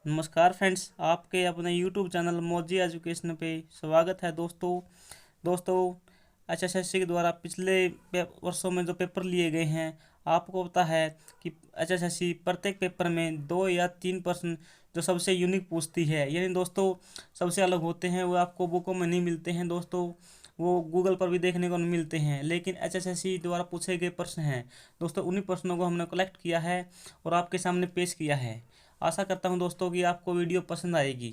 नमस्कार फ्रेंड्स, आपके अपने यूट्यूब चैनल मौजी एजुकेशन पे स्वागत है। दोस्तों एचएसएससी के द्वारा पिछले वर्षों में जो पेपर लिए गए हैं, आपको पता है कि एचएसएससी प्रत्येक पेपर में 2 या 3 प्रश्न जो सबसे यूनिक पूछती है, यानी दोस्तों सबसे अलग होते हैं, वो आपको बुकों में नहीं मिलते हैं दोस्तों। वो गूगल पर भी देखने को नहीं मिलते हैं, लेकिन एचएसएससी द्वारा पूछे गए प्रश्न हैं दोस्तों। उन्हीं प्रश्नों को हमने कलेक्ट किया है और आपके सामने पेश किया है। आशा करता हूं दोस्तों कि आपको वीडियो पसंद आएगी।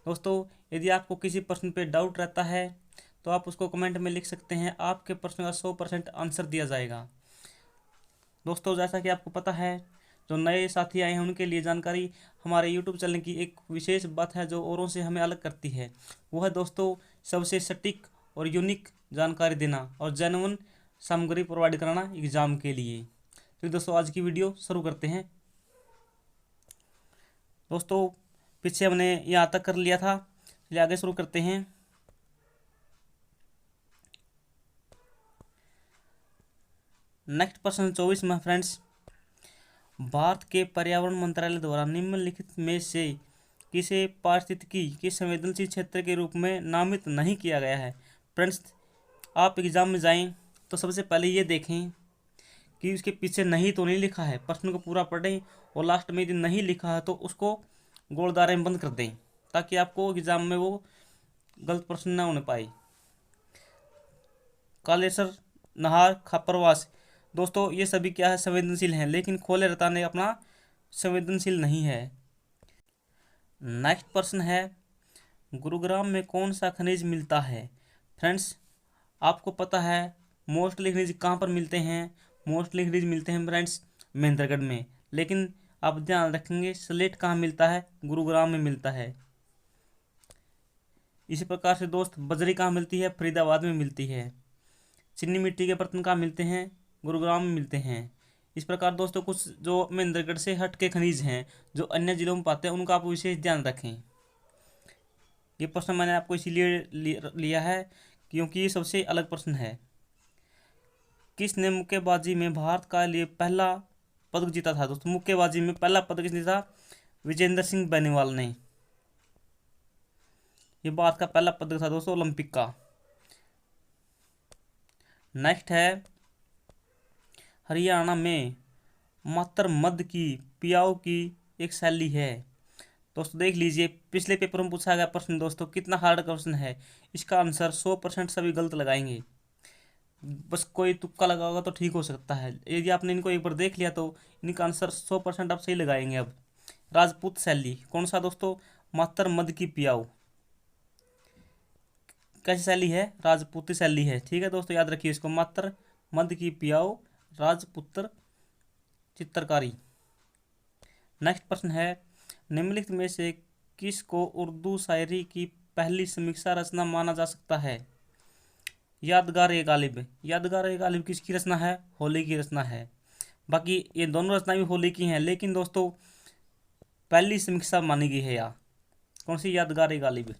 दोस्तों, यदि आपको किसी प्रश्न पे डाउट रहता है तो आप उसको कमेंट में लिख सकते हैं, आपके प्रश्न का 100% आंसर दिया जाएगा। दोस्तों, जैसा कि आपको पता है, जो नए साथी आए हैं उनके लिए जानकारी, हमारे यूट्यूब चैनल की एक विशेष बात है जो औरों से हमें अलग करती है, वो है दोस्तों सबसे सटीक और यूनिक जानकारी देना और जेन्युइन सामग्री प्रोवाइड कराना एग्जाम के लिए। तो दोस्तों, आज की वीडियो शुरू करते हैं। दोस्तों, पीछे हमने यहाँ तक कर लिया था, चलिए आगे शुरू करते हैं। नेक्स्ट प्रश्न 24 में फ्रेंड्स, भारत के पर्यावरण मंत्रालय द्वारा निम्नलिखित में से किसे पारिस्थितिकी के संवेदनशील क्षेत्र के रूप में नामित नहीं किया गया है। फ्रेंड्स, आप एग्जाम में जाएं तो सबसे पहले ये देखें कि उसके पीछे नहीं तो नहीं लिखा है, प्रश्न को पूरा पढ़ें और लास्ट में यदि नहीं लिखा है तो उसको गोल दायरे में बंद कर दें, ताकि आपको एग्जाम में वो गलत प्रश्न ना होने पाए। कालेसर, नाहर, खापरवास, दोस्तों ये सभी क्या है, संवेदनशील हैं, लेकिन खोले रताने अपना संवेदनशील नहीं है। नेक्स्ट प्रश्न है, गुरुग्राम में कौन सा खनिज मिलता है। फ्रेंड्स, आपको पता है मोस्टली खनिज कहाँ पर मिलते हैं। मोस्टली खनिज मिलते हैं फ्रेंड्स महेंद्रगढ़ में, लेकिन आप ध्यान रखेंगे स्लेट कहाँ मिलता है, गुरुग्राम में मिलता है। इसी प्रकार से दोस्त बजरी कहाँ मिलती है, फरीदाबाद में मिलती है। चीनी मिट्टी के बर्तन कहाँ मिलते हैं, गुरुग्राम में मिलते हैं। इस प्रकार दोस्तों कुछ जो महेंद्रगढ़ से हट के खनिज हैं जो अन्य जिलों में पाते हैं, उनका आप विशेष ध्यान रखें। ये प्रश्न मैंने आपको इसीलिए लिया है क्योंकि ये सबसे अलग प्रश्न है। किसने मुक्केबाजी में भारत का लिए पहला पदक जीता था। दोस्तों, मुक्केबाजी में पहला पदक किसने जीता, विजेंद्र सिंह बेनीवाल ने। ये भारत का पहला पदक था दोस्तों ओलंपिक का। नेक्स्ट है, हरियाणा में मातर मद की पियाओ की एक शैली है। दोस्तों देख लीजिए, पिछले पेपर में पूछा गया प्रश्न दोस्तों, कितना हार्ड क्वेश्चन है। इसका आंसर 100% सभी गलत लगाएंगे, बस कोई तुक्का लगा होगा तो ठीक हो सकता है। यदि आपने इनको एक बार देख लिया तो इनका आंसर 100% आप सही लगाएंगे। अब राजपूत शैली कौन सा दोस्तों, मातर मद की पियाओ। कैसी शैली है, राजपूती शैली है। ठीक है दोस्तों, याद रखिए इसको, मातर मद की पियाओ राजपुत्र चित्रकारी। नेक्स्ट प्रश्न है, निम्नलिखित में से किसको उर्दू शायरी की पहली समीक्षा रचना माना जा सकता है। यादगार ए गालिब। यादगार ए गालिब किसकी रचना है, होली की रचना है। बाकी ये दोनों रचना भी होली की हैं, लेकिन दोस्तों पहली समीक्षा मानी गई है या कौन सी, यादगार ए गालिब,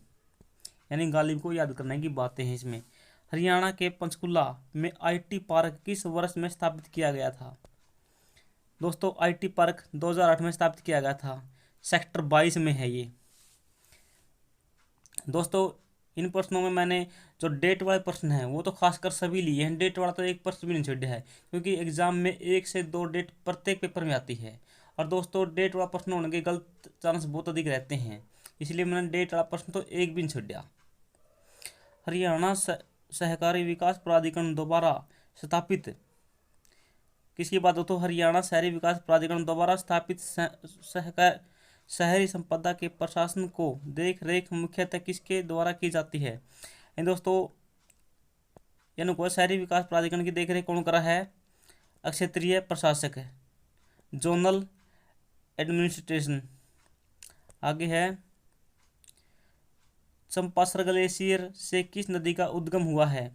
यानी गालिब को याद करने की बातें हैं इसमें। हरियाणा के पंचकुला में आईटी पार्क किस वर्ष में स्थापित किया गया था। दोस्तों आईटी पार्क 2008 में स्थापित किया गया था, सेक्टर 22 में है ये। दोस्तों, इन प्रश्नों में मैंने जो डेट वाले प्रश्न हैं वो तो खासकर सभी लिए हैं, डेट वाला तो एक प्रश्न भी नहीं छोड़ा है, क्योंकि एग्जाम में 1 से 2 डेट प्रत्येक पेपर में आती है। और दोस्तों डेट वाला प्रश्न होने के गलत चांस बहुत अधिक रहते हैं, इसलिए मैंने डेट वाला प्रश्न तो एक भी नहीं छोड़ा। हरियाणा सहकारी विकास प्राधिकरण दोबारा स्थापित किसकी बात हो, तो हरियाणा शहरी विकास प्राधिकरण दोबारा स्थापित सहकार शहरी संपदा के प्रशासन को देख रेख मुख्यतः किसके द्वारा की जाती है। दोस्तों यानी को शहरी विकास प्राधिकरण की देख रेख कौन कर रहा है, क्षेत्रीय प्रशासक है, जोनल एडमिनिस्ट्रेशन। आगे है, चंपासर ग्लेशियर से किस नदी का उद्गम हुआ है।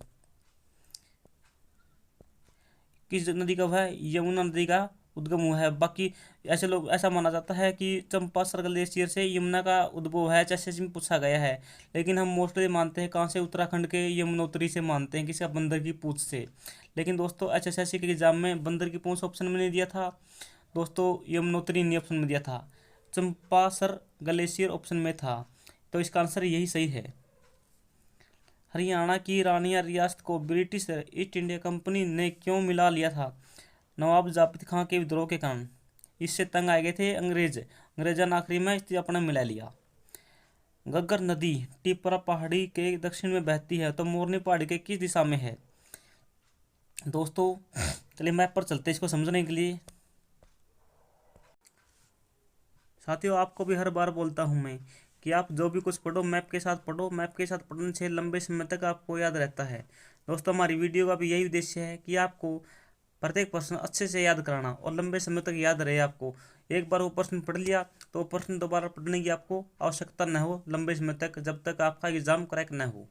किस नदी का है, यमुना नदी का उद्गम हुआ है। बाकी ऐसे लोग ऐसा माना जाता है कि चंपासर ग्लेशियर से यमुना का उद्भव है, जैसे इसमें पूछा गया है, लेकिन हम मोस्टली मानते हैं कहाँ से, उत्तराखंड के यमुनोत्री से मानते हैं, किसका, बंदर की पूंछ से। लेकिन दोस्तों एचएसएससी के एग्जाम में बंदर की पूंछ ऑप्शन में नहीं दिया था दोस्तों, यमुनोत्री नहीं ऑप्शन में दिया था। चंपासर ग्लेशियर ऑप्शन में था, तो इसका आंसर यही सही है। हरियाणा की रानिया रियासत को ब्रिटिश ईस्ट इंडिया कंपनी ने क्यों मिला लिया था? नवाब जाबित खां के विद्रोह के कारण। इससे तंग आ गए थे अंग्रेजों ने आखिरी में इसे अपना मिला लिया। गग्गर नदी टिपरा पहाड़ी के दक्षिण में बहती है, तो मोरनी पहाड़ी के किस दिशा में है? दोस्तों चलिए मैप पर चलते हैं इसको समझने के लिए। साथियों, आपको भी हर बार बोलता हूं मैं कि आप जो भी कुछ पढ़ो मैप के साथ पढ़ो। मैप के साथ पढ़ने से लंबे समय तक आपको याद रहता है। दोस्तों, हमारी वीडियो का भी यही उद्देश्य है कि आपको प्रत्येक प्रश्न अच्छे से याद कराना और लंबे समय तक याद रहे आपको। एक बार वो प्रश्न पढ़ लिया तो वो प्रश्न दोबारा पढ़ने की आपको आवश्यकता न हो लंबे समय तक, जब तक आपका एग्जाम क्रैक न हो।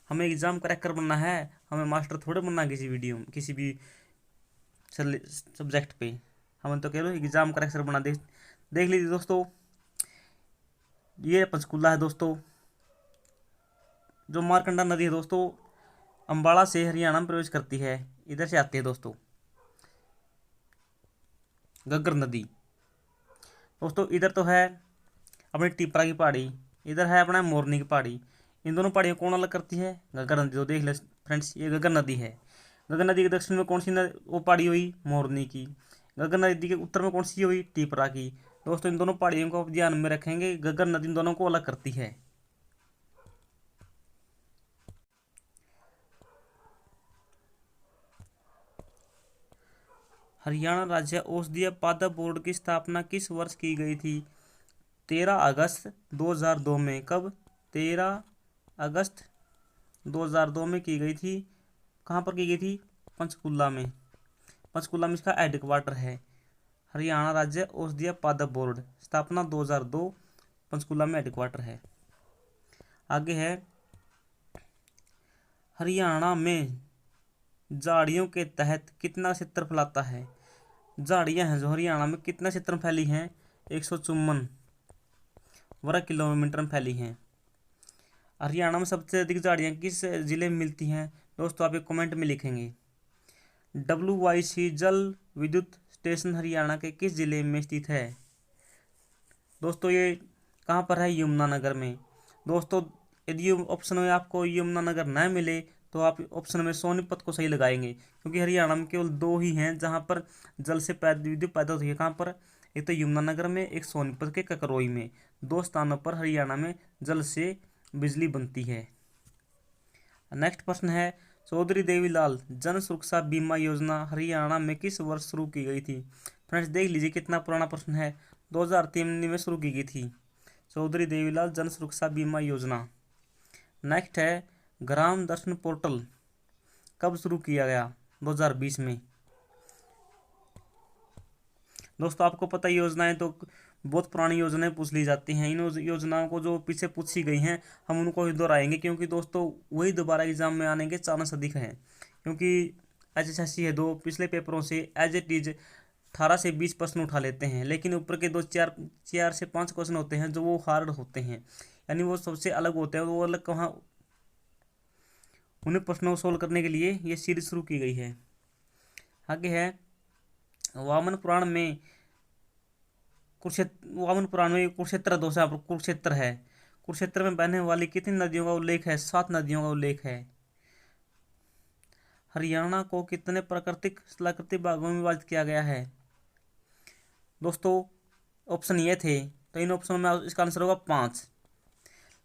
हमें एग्जाम क्रैक कर बनना है, हमें मास्टर थोड़े बनना किसी वीडियो में, किसी भी सब्जेक्ट पे। हम तो कह लो एग्जाम क्रैकर बना देख लीजिए दोस्तों, ये पंचकूला है दोस्तों। जो मारकंडा नदी है दोस्तों, अंबाला से हरियाणा में प्रवेश करती है, इधर से आती है दोस्तों गग्गर नदी। दोस्तों इधर तो है अपनी टिपरा की पहाड़ी, इधर है अपना मोरनी की पहाड़ी। इन दोनों पहाड़ियों कौन अलग करती है? गग्गर नदी। तो देख ले फ्रेंड्स, ये गग्गर नदी है। गग्गर नदी के दक्षिण में कौन सी वो पहाड़ी हुई? मोरनी की। गग्गर नदी के उत्तर में कौन सी हुई? टिपरा की। दोस्तों इन दोनों पहाड़ियों को आप ध्यान में रखेंगे, गग्गर नदी इन दोनों को अलग करती है। हरियाणा राज्य औषधीय पादप बोर्ड की स्थापना किस वर्ष की गई थी? 13 अगस्त 2002 में। कब? 13 अगस्त 2002 में की गई थी। कहाँ पर की गई थी? पंचकूला में। पंचकूला में इसका हेडक्वार्टर है। हरियाणा राज्य औषधीय पादप बोर्ड, स्थापना 2002, पंचकूला में हेडक्वार्टर है। आगे है, हरियाणा में झाड़ियों के तहत कितना क्षेत्रफल आता है? झाड़ियां हैं जो हरियाणा में कितना क्षेत्र में फैली हैं? 154 वर्ग किलोमीटर में फैली हैं। हरियाणा में सबसे अधिक झाड़ियां किस जिले में मिलती हैं? दोस्तों आप एक कमेंट में लिखेंगे। WYC जल विद्युत स्टेशन हरियाणा के किस जिले में स्थित है? दोस्तों ये कहाँ पर है? यमुनानगर में। दोस्तों यदि ऑप्शन में आपको यमुनानगर न मिले तो आप ऑप्शन में सोनीपत को सही लगाएंगे, क्योंकि हरियाणा में केवल 2 ही हैं जहाँ पर जल से विद्युत पैदा होती है। कहाँ पर? एक तो यमुनानगर में, एक सोनीपत के ककरोई में। 2 स्थानों पर हरियाणा में जल से बिजली बनती है। नेक्स्ट प्रश्न है, चौधरी देवीलाल जन सुरक्षा बीमा योजना हरियाणा में किस वर्ष शुरू की गई थी? फ्रेंड्स देख लीजिए कितना पुराना प्रश्न है। 2003 में शुरू की गई थी चौधरी देवीलाल जन सुरक्षा बीमा योजना। नेक्स्ट है, ग्राम दर्शन पोर्टल कब शुरू किया गया? 2020 में। दोस्तों आपको पता है योजनाएं तो बहुत पुरानी योजनाएं पूछ ली जाती हैं। इन योजनाओं को जो पीछे पूछी गई हैं हम उनको ही दोहराएंगे, क्योंकि दोस्तों वही दोबारा एग्जाम में आने के चांस अधिक हैं। क्योंकि HSSC है, 2 पिछले पेपरों से एज इट इज 18 से 20 प्रश्न उठा लेते हैं, लेकिन ऊपर के 4 से 5 क्वेश्चन होते हैं जो वो हार्ड होते हैं, यानी वो सबसे अलग होते हैं। वो अलग कहाँ, उन्हें प्रश्नों को सोल्व करने के लिए ये सीरीज शुरू की गई है। आगे है, वामन पुराण में कुरुक्षेत्र दोष है, कुरुक्षेत्र है। कुरुक्षेत्र में बहने वाली कितनी नदियों का उल्लेख है? 7 नदियों का उल्लेख है। हरियाणा को कितने प्राकृतिक स्थलाकृतिक भागों में विभाजित किया गया है? दोस्तों ऑप्शन ये थे, तो इन ऑप्शन में इसका आंसर होगा 5।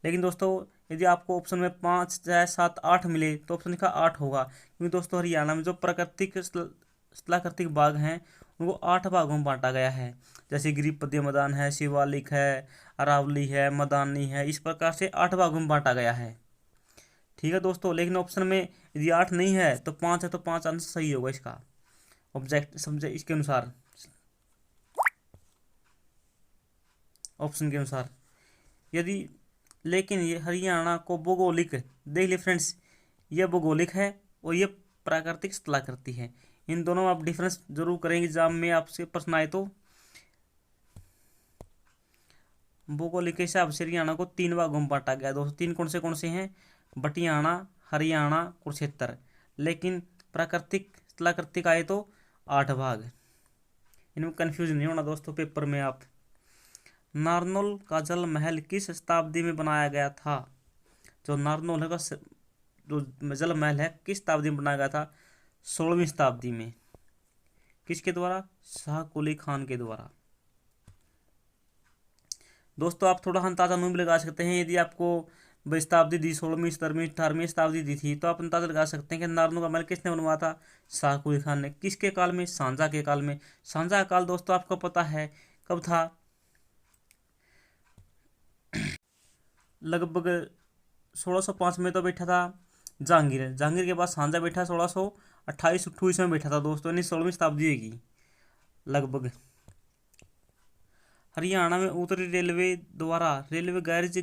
लेकिन दोस्तों यदि आपको ऑप्शन में 5, 6, 7, 8 मिले तो ऑप्शन का 8 होगा, क्योंकि दोस्तों हरियाणा में जो प्राकृतिक स्थलाकृतिक भाग हैं उनको 8 भागों में बांटा गया है। जैसे गिरिपद्य मैदान है, शिवालिक है, अरावली है, मदानी है, इस प्रकार से 8 भागों में बांटा गया है। ठीक है दोस्तों, लेकिन ऑप्शन में यदि 8 नहीं है तो 5 है, तो 5 आंसर सही होगा इसका ऑब्जेक्ट सब्जेक्ट इसके अनुसार, ऑप्शन के अनुसार। यदि लेकिन ये हरियाणा को भौगोलिक, देख लीजिए फ्रेंड्स, ये भौगोलिक है और ये प्राकृतिक स्थलाकृति है। इन दोनों में आप डिफरेंस जरूर करेंगे एग्जाम में, आपसे प्रश्न आए तो। भौगोलिक के हिसाब से हरियाणा को 3 भागों में बांटा गया। दोस्तों 3 कौन से हैं? बटियाना, हरियाणा, कुरुक्षेत्र। लेकिन प्राकृतिक स्थलाकृतिक आए तो 8 भाग। इनमें कंफ्यूज नहीं होना दोस्तों पेपर में आप। नारनौल का जल महल किस शताब्दी में बनाया गया था? जो नारनौल का जो जल महल है किस शताब्दी में बनाया गया था? 16वीं शताब्दी में। किसके द्वारा? शाह कुली खान के द्वारा। दोस्तों आप थोड़ा अंदाजा भी लगा सकते हैं, यदि आपको शताब्दी दी 16वीं 17वीं 18वीं शताब्दी दी थी तो आप अंदाजा लगा सकते हैं कि नारनौल का महल किसने बनवाया था? शाह कुली खान ने। किसके काल में? सांझा के काल में। सांझा का काल दोस्तों आपको पता है कब था? लगभग 1605 में तो बैठा था जहांगीर। जहांगीर के बाद सांझा बैठा 1628-28 में बैठा था दोस्तों, यानी 16वीं शताब्दी की लगभग। हरियाणा में उत्तरी रेलवे द्वारा रेलवे गैरेज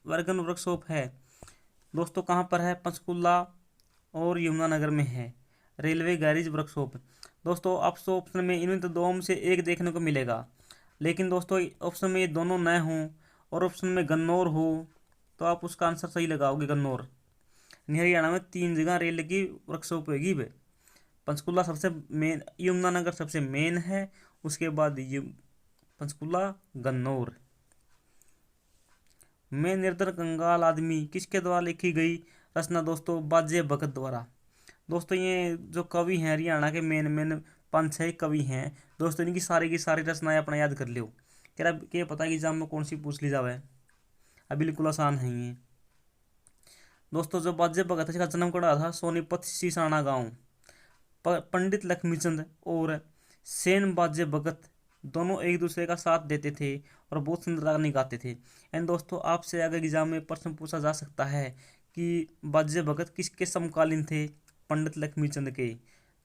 वर्गन वर्कशॉप है दोस्तों, कहाँ पर है? पंचकुला और यमुनानगर में है रेलवे गैरेज वर्कशॉप। दोस्तों आपको ऑप्शन में इनमें तो दो में से एक देखने को मिलेगा, लेकिन दोस्तों ऑप्शन में ये दोनों न हों और ऑप्शन में गन्नौर हो तो आप उसका आंसर सही लगाओगे, गन्नौर। हरियाणा में 3 जगह रेल की वर्कशॉप होगी वे। पंचकुला सबसे मेन, यमुनानगर सबसे मेन है, उसके बाद पंचकुला, गन्नौर। मैं निर्धन कंगाल आदमी किसके द्वारा लिखी गई रचना दोस्तों? बाजे भगत द्वारा। दोस्तों ये जो कवि हैं हरियाणा के मेन मेन 5-6 कवि हैं दोस्तों, इनकी सारी की सारी रचनाएं अपना याद कर लो। क्या पता कि एग्जाम में कौन सी पूछ ली जावे, अब बिल्कुल आसान है ये। दोस्तों जो बाजे भगत है इसका जन्म कड़ा था सोनीपत सीसाना गांव। पंडित लक्ष्मीचंद और सेन बाजे भगत दोनों एक दूसरे का साथ देते थे और बहुत सुंदर राग गाते थे। एंड दोस्तों आपसे अगर एग्जाम में प्रश्न पूछा जा सकता है कि बाजे भगत किसके समकालीन थे? पंडित लक्ष्मीचंद के।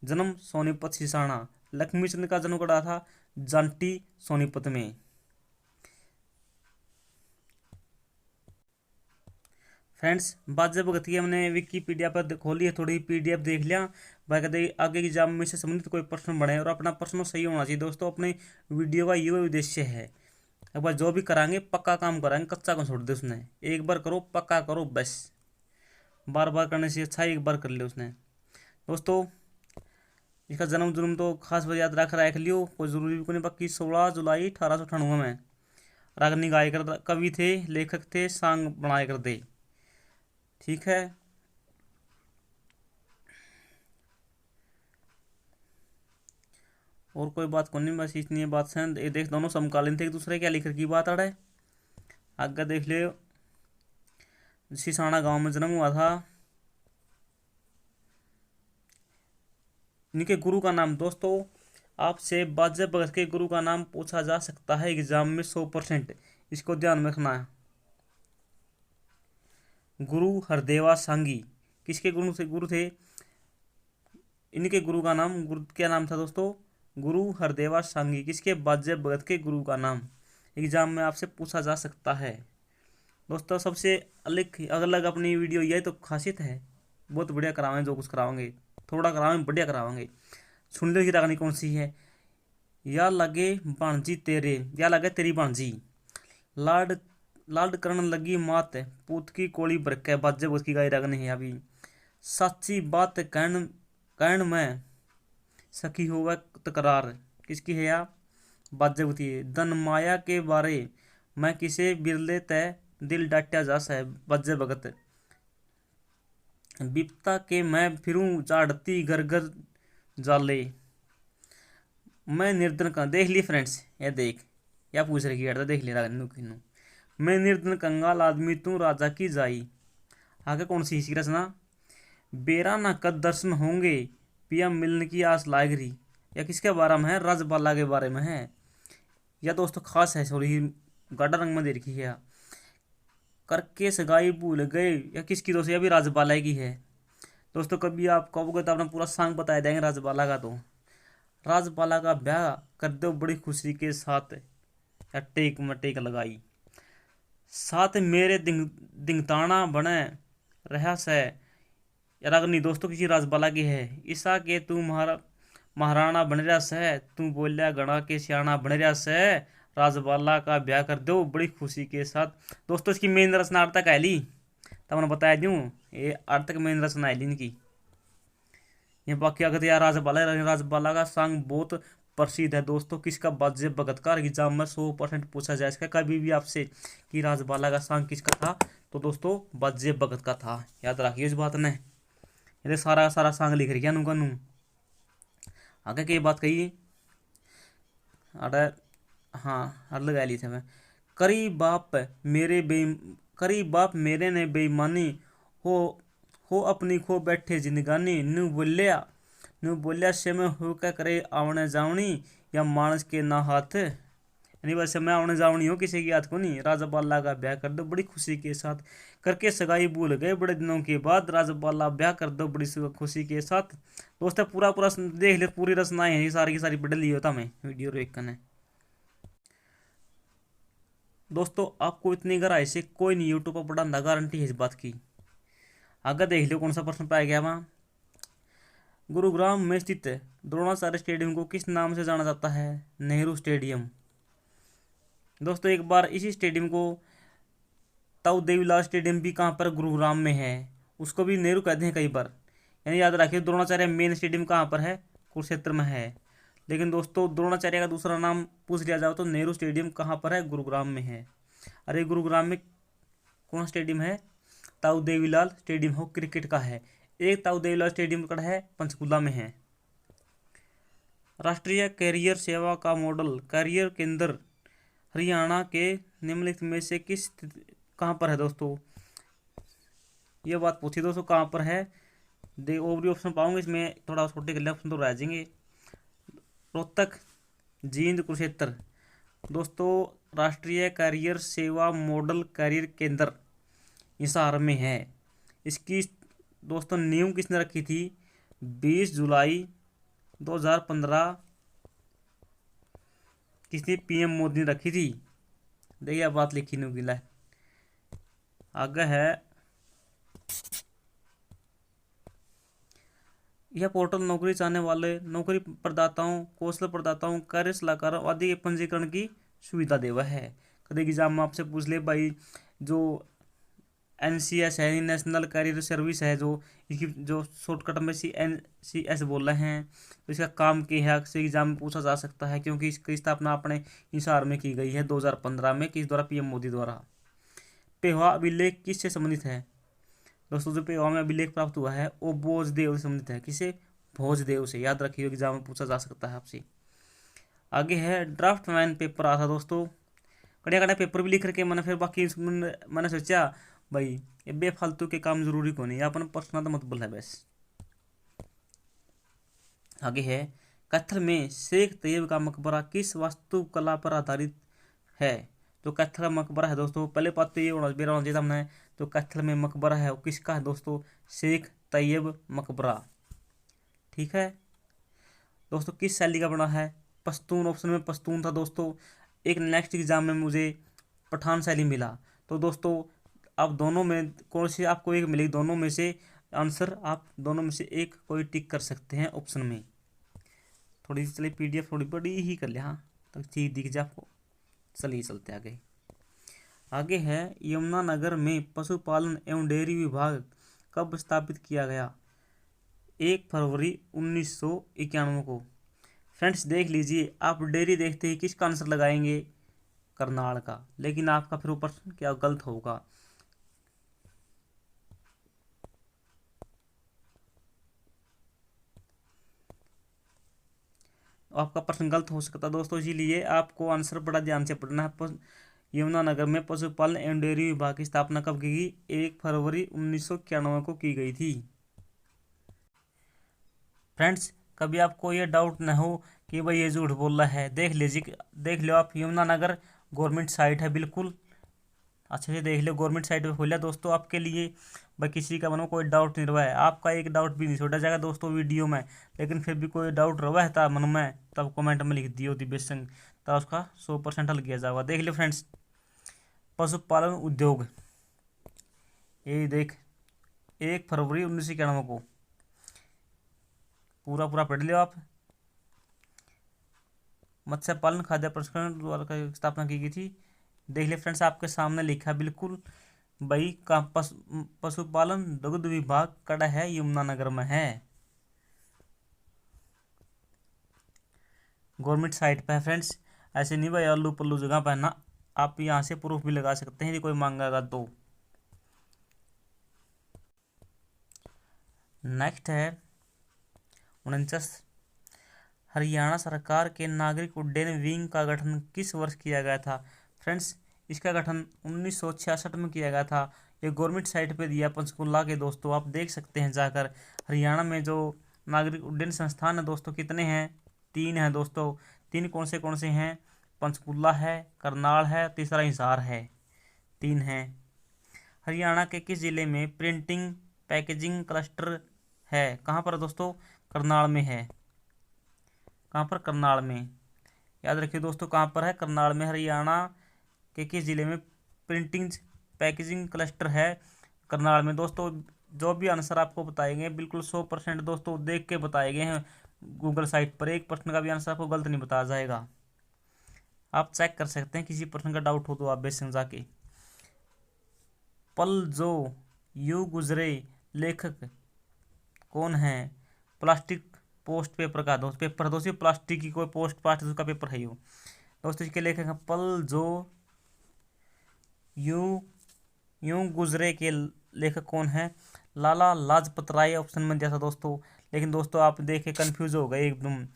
जन्म सोनीपत सिसाना। लक्ष्मीचंद का जन्म कड़ा था जांटी सोनीपत में। फ्रेंड्स बाजे भगत की हमने विकीपीडिया पर खोली है, थोड़ी पीडीएफ देख लिया। बाकी आगे एग्जाम में से संबंधित कोई प्रश्न बने और अपना प्रश्न सही होना चाहिए दोस्तों। अपने वीडियो का ये उद्देश्य है, एक बार जो भी कराएंगे पक्का काम कराएंगे, कच्चा को छोड़ दे उसने। एक बार करो पक्का करो बस, बार बार करने से अच्छा एक बार कर ले उसने। दोस्तों इसका जन्म तो खास बात याद रख लियो, कोई जरूरी भी नहीं। बाकी 16 जुलाई 1898 में रागनी गायकर कवि थे, लेखक थे, सांग बनाए कर दे। ठीक है। और कोई बात को नहीं, बस इतनी बात से ये देख दोनों समकालीन थे एक दूसरे, क्या लिखकर की बात अड़े। आगे देख ले, सिसाना गांव में जन्म हुआ था। इनके गुरु का नाम दोस्तों आपसे बाजे भगत के गुरु का नाम पूछा जा सकता है एग्जाम में 100%, इसको ध्यान में रखना है। गुरु हरदेवा सांगी किसके गुरु थे? इनके गुरु का नाम क्या नाम था दोस्तों? गुरु हरदेवा सांगी। किसके? बाजे भगत के गुरु का नाम एग्जाम में आपसे पूछा जा सकता है दोस्तों। सबसे अलग अलग अपनी वीडियो ये तो खासियत है, बहुत बढ़िया करावेंगे, जो कुछ करावेंगे थोड़ा करावेंगे बढ़िया करावेंगे। सुन लो ही रागनी कौन सी है। या लगे भांजी तेरे, या लगे तेरी भांजी, लाड लाड करण लगी मात, पूत की कोड़ी बरके। बाजे भगत की गाई रागनी है अभी। सच्ची बात कहन में सखी हुआ तकरार किसकी है? या बाजे भगत की। धन माया के बारे मैं किसे बिरले तय दिल डाट्या जा साहब। बाजे भगत। विपता के मैं फिरूं झाड़ती घर घर जाले, मैं निर्धन का। देख ली फ्रेंड्स, ये देख क्या पूछ रही है, देख लिया किन्नू। मैं निर्धन कंगाल आदमी तू राजा की जाई। आगे कौन सी इसकी रचना? बेरा ना कद दर्शन होंगे पिया मिलने की आस लागरी। या किसके बारे में है? राजबाला के बारे में है। या दोस्तों खास है, थोड़ी गाढ़ा रंग में दे रखी है। करके सगाई भूल गए, या किसकी दोस्तों? या भी राजबाला की है दोस्तों। कभी आप कहोगे तो अपना पूरा सॉन्ग बता देंगे राजबाला का। तो राजबाला का ब्याह कर दो बड़ी खुशी के साथ, या टेक मटेक लगाई। साथ मेरे दिंगताना बने रहा से। रागनी दोस्तों किसी राजबाला की है। ईसा के तू महाराणा बन रहा से, तू बोलिया गणा के सियाणा बन रहा से, राजबाला का ब्याह कर दो बड़ी खुशी के साथ। दोस्तों इसकी मेन रचना अर्थक है ली, तब मैंने बताया दूँ ये अर्थक मेन रचना है ली इनकी। ये बाकी अगर यार राजबाला का सॉन्ग बहुत प्रसिद्ध है दोस्तों? किसका वाद्य बगतकार एग्जाम में 100% पूछा जाए इसका कभी भी आपसे कि राजबाला का सांग किसका था, तो दोस्तों वाद्य भगत का था। याद रखिए इस बात ने, ये सारा का सारा सांग लिख रही नू नू। आगे की बात कही, अरे हाँ अड़ लगा ली थे मैं। करी बाप मेरे बे करी बाप मेरे ने बेईमानी हो हो अपनी खो बैठे जिंदगानी। न्यू बोलिया से में हो क्या करे आवने जावनी या मानस के ना हाथ। यानी बस मैं आवने जावनी हो किसी की याद को नहीं। राजा बाला का ब्याह कर दो बड़ी खुशी के साथ, करके सगाई भूल गए बड़े दिनों के बाद। राजा बाला ब्याह कर दो बड़ी खुशी के साथ। दोस्तों पूरा पूरा देख ले, पूरी रचनाएं हैं सारी की सारी पढ़ ली होता मैं वीडियो रेख करने। दोस्तों आपको इतनी गहराई से कोई नहीं यूट्यूब पर पढ़ाना, गारंटी है इस बात की। आगे देख लो कौन सा प्रश्न पाया गया वहां। गुरुग्राम में स्थित द्रोणाचार्य स्टेडियम को किस नाम से जाना जाता है? नेहरू स्टेडियम। दोस्तों एक बार इसी स्टेडियम को ताऊ देवीलाल स्टेडियम भी कहाँ पर गुरुग्राम में है, उसको भी नेहरू कहते हैं कई बार। यानी याद रखिए द्रोणाचार्य मेन स्टेडियम कहाँ पर है? कुरुक्षेत्र में है। लेकिन दोस्तों द्रोणाचार्य का दूसरा नाम पूछ लिया जाओ तो नेहरू स्टेडियम कहाँ पर है? गुरुग्राम में है। अरे गुरुग्राम में कौन स्टेडियम है? ताऊ देवीलाल स्टेडियम हो, क्रिकेट का है। एक ताऊ देवीलाल स्टेडियम का है पंचकुला में है। राष्ट्रीय कैरियर सेवा का मॉडल कैरियर केंद्र हरियाणा के निम्नलिखित में से किस कहाँ पर है? दोस्तों ये बात पूछी दोस्तों कहाँ पर है? ओवरी ऑप्शन पाऊंगे इसमें, थोड़ा छोटे के लिए ऑप्शन तो रह जाएंगे। रोहतक, जींद, कुरुक्षेत्र। दोस्तों राष्ट्रीय कैरियर सेवा मॉडल कैरियर केंद्र हिसार में है। इसकी दोस्तों नींव किसने रखी थी? 20 जुलाई 2015 किसने? पीएम मोदी ने रखी थी। देखिए बात लिखी नहीं गिला। आगे है, यह पोर्टल नौकरी चाहने वाले नौकरी प्रदाताओं, कौशल प्रदाताओं, कार्य सलाहकारों आदि के पंजीकरण की सुविधा देवा है। कभी एग्जाम में आपसे पूछ ले भाई, जो NCS है नेशनल कैरियर सर्विस है, जो इसकी जो शॉर्टकट में CNCS बोल रहे हैं, तो इसका काम क्या है से एग्जाम में पूछा जा सकता है, क्योंकि इसकी स्थापना अपने हिसार में की गई है 2015 में। किस द्वारा? PM मोदी द्वारा। पेहवा अभिलेख किससे संबंधित है? दोस्तों जो पेहवा में अभिलेख प्राप्त हुआ है वो भोजदेव से संबंधित है। किसे? भोजदेव से। याद रखिए एग्जाम में पूछा जा सकता है आपसे। आगे है ड्राफ्टमैन पेपर आता दोस्तों, कड़िया कड़िया पेपर भी लिख करके मैंने फिर बाकी मैंने सोचा भाई ये बेफालतू के काम जरूरी को नहीं, अपन पर्सनल तो मतलब है बस। आगे है कैथल में शेख तैयब का मकबरा किस वास्तुकला पर आधारित है? तो कैथल का मकबरा है दोस्तों, पहले बात तो ये होना चाहिए हमने, तो कैथल में मकबरा है वो किसका है दोस्तों? शेख तैयब मकबरा। ठीक है दोस्तों, किस शैली का बना है? पश्तून। ऑप्शन में पश्तून था दोस्तों। एक नेक्स्ट एग्जाम में मुझे पठान शैली मिला। तो दोस्तों आप दोनों में कौन सी आपको एक मिलेगी, दोनों में से आंसर आप दोनों में से एक कोई टिक कर सकते हैं ऑप्शन में। थोड़ी सी चलिए PDF थोड़ी बड़ी ही कर लिया, हाँ तक चीज दिख जाए आपको। चलिए चलते आगे। आगे है यमुनानगर में पशुपालन एवं डेयरी विभाग कब स्थापित किया गया? 1 फरवरी 1991 को। फ्रेंड्स देख लीजिए, आप डेयरी देखते ही किसका आंसर लगाएंगे? करनाल का। लेकिन आपका फिर ऊपर क्या गलत होगा? आपका प्रश्न गलत हो सकता है दोस्तों, इसीलिए आपको आंसर बड़ा ध्यान से पढ़ना है। यमुनानगर में पशुपालन एवं डेयरी विभाग की स्थापना कब की गई? 1 फरवरी 1991 को की गई थी। फ्रेंड्स कभी आपको ये डाउट न हो कि भाई ये झूठ बोल रहा है, देख लीजिए, देख लो आप, यमुनानगर गवर्नमेंट साइट है बिल्कुल अच्छे से देख लो, गवर्नमेंट साइट पे खोला दोस्तों आपके लिए। भाई किसी का मनो कोई डाउट नहीं रहा है, आपका एक डाउट भी नहीं छोड़ा जाएगा दोस्तों वीडियो में। लेकिन फिर भी कोई डाउट रहा है था मन में, तब कमेंट में लिख दियो दिव्य संघ, तब उसका 100% हल किया जाएगा। देख लो फ्रेंड्स, पशुपालन उद्योग, ये देख 1 फरवरी 1991 को पूरा पूरा पढ़ लियो आप। मत्स्य पालन खाद्य प्रसंस्करण द्वारा स्थापना की गई थी। देख ले फ्रेंड्स, आपके सामने लिखा बिल्कुल भाई का पशुपालन दुग्ध विभाग कड़ा है, यमुनानगर में है। गवर्नमेंट साइट पे है फ्रेंड्स। ऐसे नहीं भाई अल्लू पल्लू जगह पर है ना, आप यहाँ से प्रूफ भी लगा सकते हैं यदि कोई मांगेगा तो। नेक्स्ट है 49, हरियाणा सरकार के नागरिक उड्डयन विंग का गठन किस वर्ष किया गया था। फ्रेंड्स इसका गठन 1966 में किया गया था। ये गवर्नमेंट साइट पे दिया पंचकुला के दोस्तों, आप देख सकते हैं जाकर। हरियाणा में जो नागरिक उड्डयन संस्थान है दोस्तों कितने हैं, 3 हैं दोस्तों। 3 कौन से हैं, पंचकुला है, करनाल है, तीसरा हिसार है, 3 हैं। हरियाणा के किस जिले में प्रिंटिंग पैकेजिंग क्लस्टर है, कहाँ पर दोस्तों, करनाल में है। कहाँ पर, करनाल में। याद रखिए दोस्तों कहाँ पर है, करनाल में। हरियाणा के किस जिले में प्रिंटिंग पैकेजिंग क्लस्टर है, करनाल में। दोस्तों जो भी आंसर आपको बताए गए बिल्कुल 100% दोस्तों देख के बताए गए हैं गूगल साइट पर। 1% का भी आंसर आपको गलत नहीं बताया जाएगा, आप चेक कर सकते हैं। किसी पर्सन का डाउट हो तो आप बेशक जाके। पल जो यूं गुजरे लेखक कौन है, प्लास्टिक पोस्ट पेपर का दोस्त पेपर दोस्तों, प्लास्टिक की कोई पोस्ट पास्ट का पेपर है यो दोस्तों। इसके लेखक हैं पल जो यूं यूं गुजरे के लेखक कौन है, लाला लाजपत राय ऑप्शन में दिया था दोस्तों। लेकिन दोस्तों आप देखे कंफ्यूज हो गए एकदम,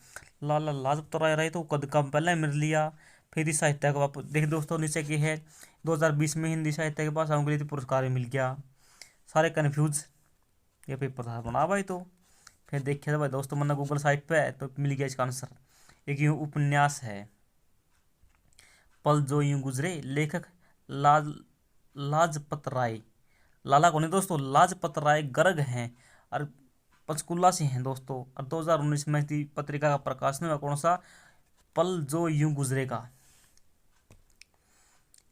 लाला लाजपत राय तो कद का पहले मिल लिया, फिर ही साहित्य का वापस देख दोस्तों नीचे की है 2020 में हिंदी साहित्य के पास अंग्रेजी पुरस्कार भी मिल गया। सारे कन्फ्यूज ये पेपर था बना भाई। तो फिर देखिए भाई दोस्तों मैंने गूगल साइट पे है तो मिल गया इसका आंसर। एक यूं उपन्यास है पल जो यूं गुजरे, लेखक लाजपत राय। लाला कौन है दोस्तों, लाजपत राय गर्ग हैं और पंचकुला से हैं दोस्तों। और 2019 में पत्रिका का प्रकाशन हुआ कौन सा, पल जो यूं गुजरेगा।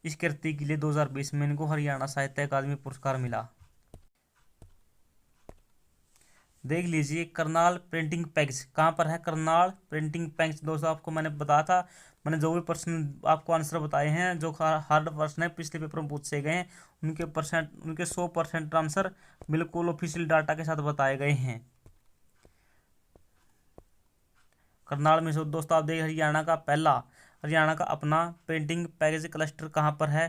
इस कृति के लिए 2020 में इनको हरियाणा साहित्य अकादमी पुरस्कार मिला। देख लीजिए करनाल प्रिंटिंग पैक्स कहाँ पर है, करनाल प्रिंटिंग पैक्स दोस्तों। आपको मैंने बताया था, मैंने जो भी प्रश्न आपको आंसर बताए हैं जो हार्ड प्रश्न है पिछले पेपर में पूछे गए हैं उनके 100% आंसर बिल्कुल ऑफिशियल डाटा के साथ बताए गए हैं। करनाल में से दोस्तों आप देख हरियाणा का पहला, हरियाणा का अपना प्रिंटिंग पैकेज क्लस्टर कहाँ पर है,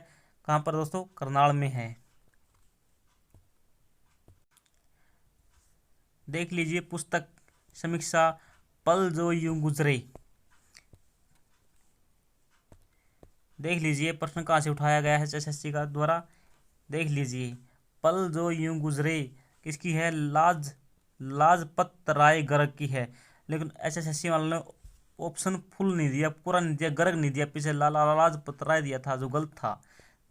कहाँ पर दोस्तों, करनाल में है। देख लीजिए पुस्तक समीक्षा पल जो यूं गुजरे। देख लीजिए प्रश्न कहाँ से उठाया गया है एसएससी का द्वारा। देख लीजिए पल जो यूं गुजरे किसकी है, लाजपत राय गर्ग की है। लेकिन एसएससी वालों ने ऑप्शन फुल नहीं दिया, पूरा नहीं दिया, गर्ग नहीं दिया, पीछे लाजपत राय दिया था जो गलत था।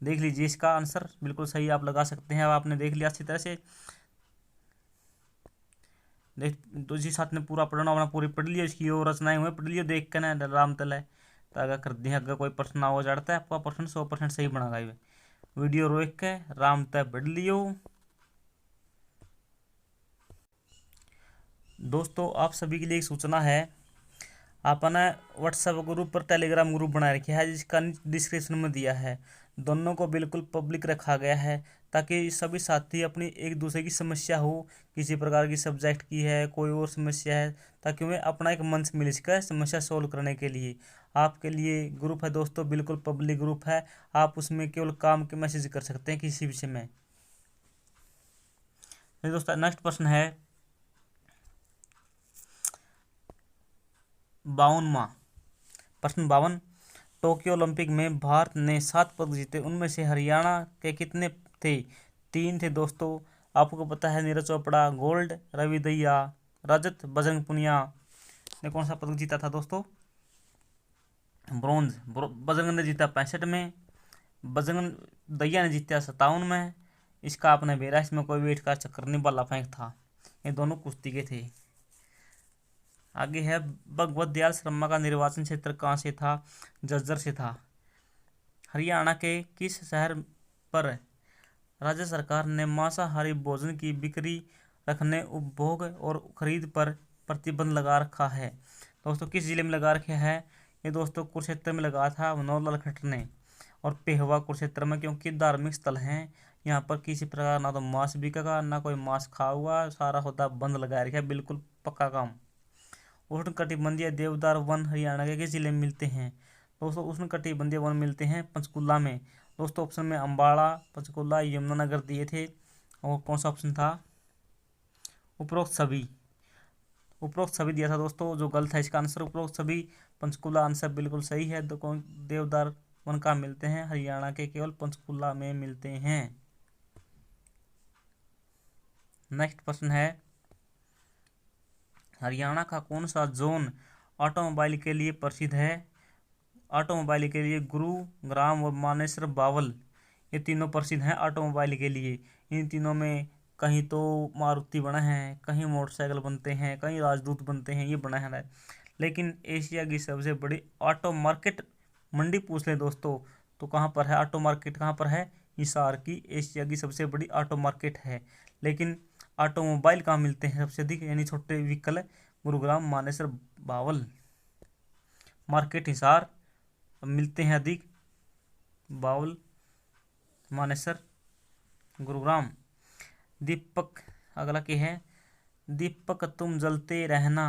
देख लीजिए इसका आंसर बिल्कुल सही आप लगा सकते हैं। अब आपने देख लिया अच्छी तरह से, देख तो इसी साथ ने पूरा पढ़ना अपना पूरी पढ़ लियो, इसकी और रचनाएं हुए पढ़ लियो देख के ना राम तल है। तो अगर कर दिए अगर कोई प्रश्न ना हो जाता है आपका प्रश्न 100% सही बना गए। वीडियो रोक के राम तय पढ़ लियो। दोस्तों आप सभी के लिए एक सूचना है, आपने व्हाट्सएप ग्रुप पर टेलीग्राम ग्रुप बना रखा है जिसका डिस्क्रिप्शन में दिया है। दोनों को बिल्कुल पब्लिक रखा गया है ताकि सभी साथी अपनी एक दूसरे की समस्या हो, किसी प्रकार की सब्जेक्ट की है कोई और समस्या है, ताकि उन्हें अपना एक मंच मिल सके समस्या सॉल्व करने के लिए। आपके लिए ग्रुप है दोस्तों, बिल्कुल पब्लिक ग्रुप है। आप उसमें केवल काम के मैसेज कर सकते हैं किसी विषय में। दोस्तों नेक्स्ट प्रश्न है 52वां प्रश्न 52, टोक्यो ओलंपिक में भारत ने 7 पदक जीते, उनमें से हरियाणा के कितने थे, 3 थे दोस्तों। आपको पता है नीरज चोपड़ा गोल्ड, रवि दहिया रजत, बजरंग पुनिया ने कौन सा पदक जीता था दोस्तों, ब्रॉन्ज। बजरंग ने जीता 65 में, बजरंग दहिया ने जीता 57 में। इसका आपने बेरा, इसमें कोई वेट का चक्कर नहीं, बाला फेंक था, ये दोनों कुश्ती के थे। आगे है भगवत दयाल शर्मा का निर्वाचन क्षेत्र कहाँ से था, झज्जर से था। हरियाणा के किस शहर पर राज्य सरकार ने मांसाहारी भोजन की बिक्री रखने, उपभोग और खरीद पर प्रतिबंध लगा रखा है। दोस्तों किस जिले में लगा रखा है, ये दोस्तों कुरुक्षेत्र में लगा था मनोहर लाल खट्टर ने, और पेहवा कुरुक्षेत्र में, क्योंकि धार्मिक स्थल हैं यहाँ पर किसी प्रकार ना तो मांस बिकेगा ना कोई मांस खा हुआ, सारा होता बंद लगा रखा है, बिल्कुल पक्का काम। उष्णकटिबंधीय देवदार वन हरियाणा के किस जिले में मिलते हैं? दोस्तों उष्णकटिबंधीय वन मिलते हैं पंचकुला में। दोस्तों ऑप्शन में अम्बाड़ा, पंचकुला, यमुनानगर दिए थे, और कौन सा ऑप्शन था? उपरोक्त सभी। उपरोक्त सभी दिया था दोस्तों, जो गलत है इसका आंसर उपरोक्त सभी। पंचकुला आंसर बिल्कुल सही है। देवदार वन कहाँ मिलते हैं? हरियाणा के केवल पंचकुला में मिलते हैं। नेक्स्ट प्रश्न है, हरियाणा का कौन सा जोन ऑटोमोबाइल के लिए प्रसिद्ध है? ऑटोमोबाइल के लिए गुरुग्राम व मानेसर, बावल, ये तीनों प्रसिद्ध हैं ऑटोमोबाइल के लिए। इन तीनों में कहीं तो मारुति बना है, कहीं मोटरसाइकिल बनते हैं, कहीं राजदूत बनते हैं, ये बना है। लेकिन एशिया की सबसे बड़ी ऑटो मार्केट मंडी पूछ ले दोस्तों तो कहाँ पर है ऑटो मार्केट? कहाँ पर है? हिसार की एशिया की सबसे बड़ी ऑटो मार्केट है। लेकिन ऑटोमोबाइल कहाँ मिलते हैं सबसे अधिक, यानी छोटे व्हीकल? गुरुग्राम, मानेसर, बावल, मार्केट हिसार मिलते हैं अधिक, बावल, मानेसर, गुरुग्राम। दीपक अगला के है, दीपक तुम जलते रहना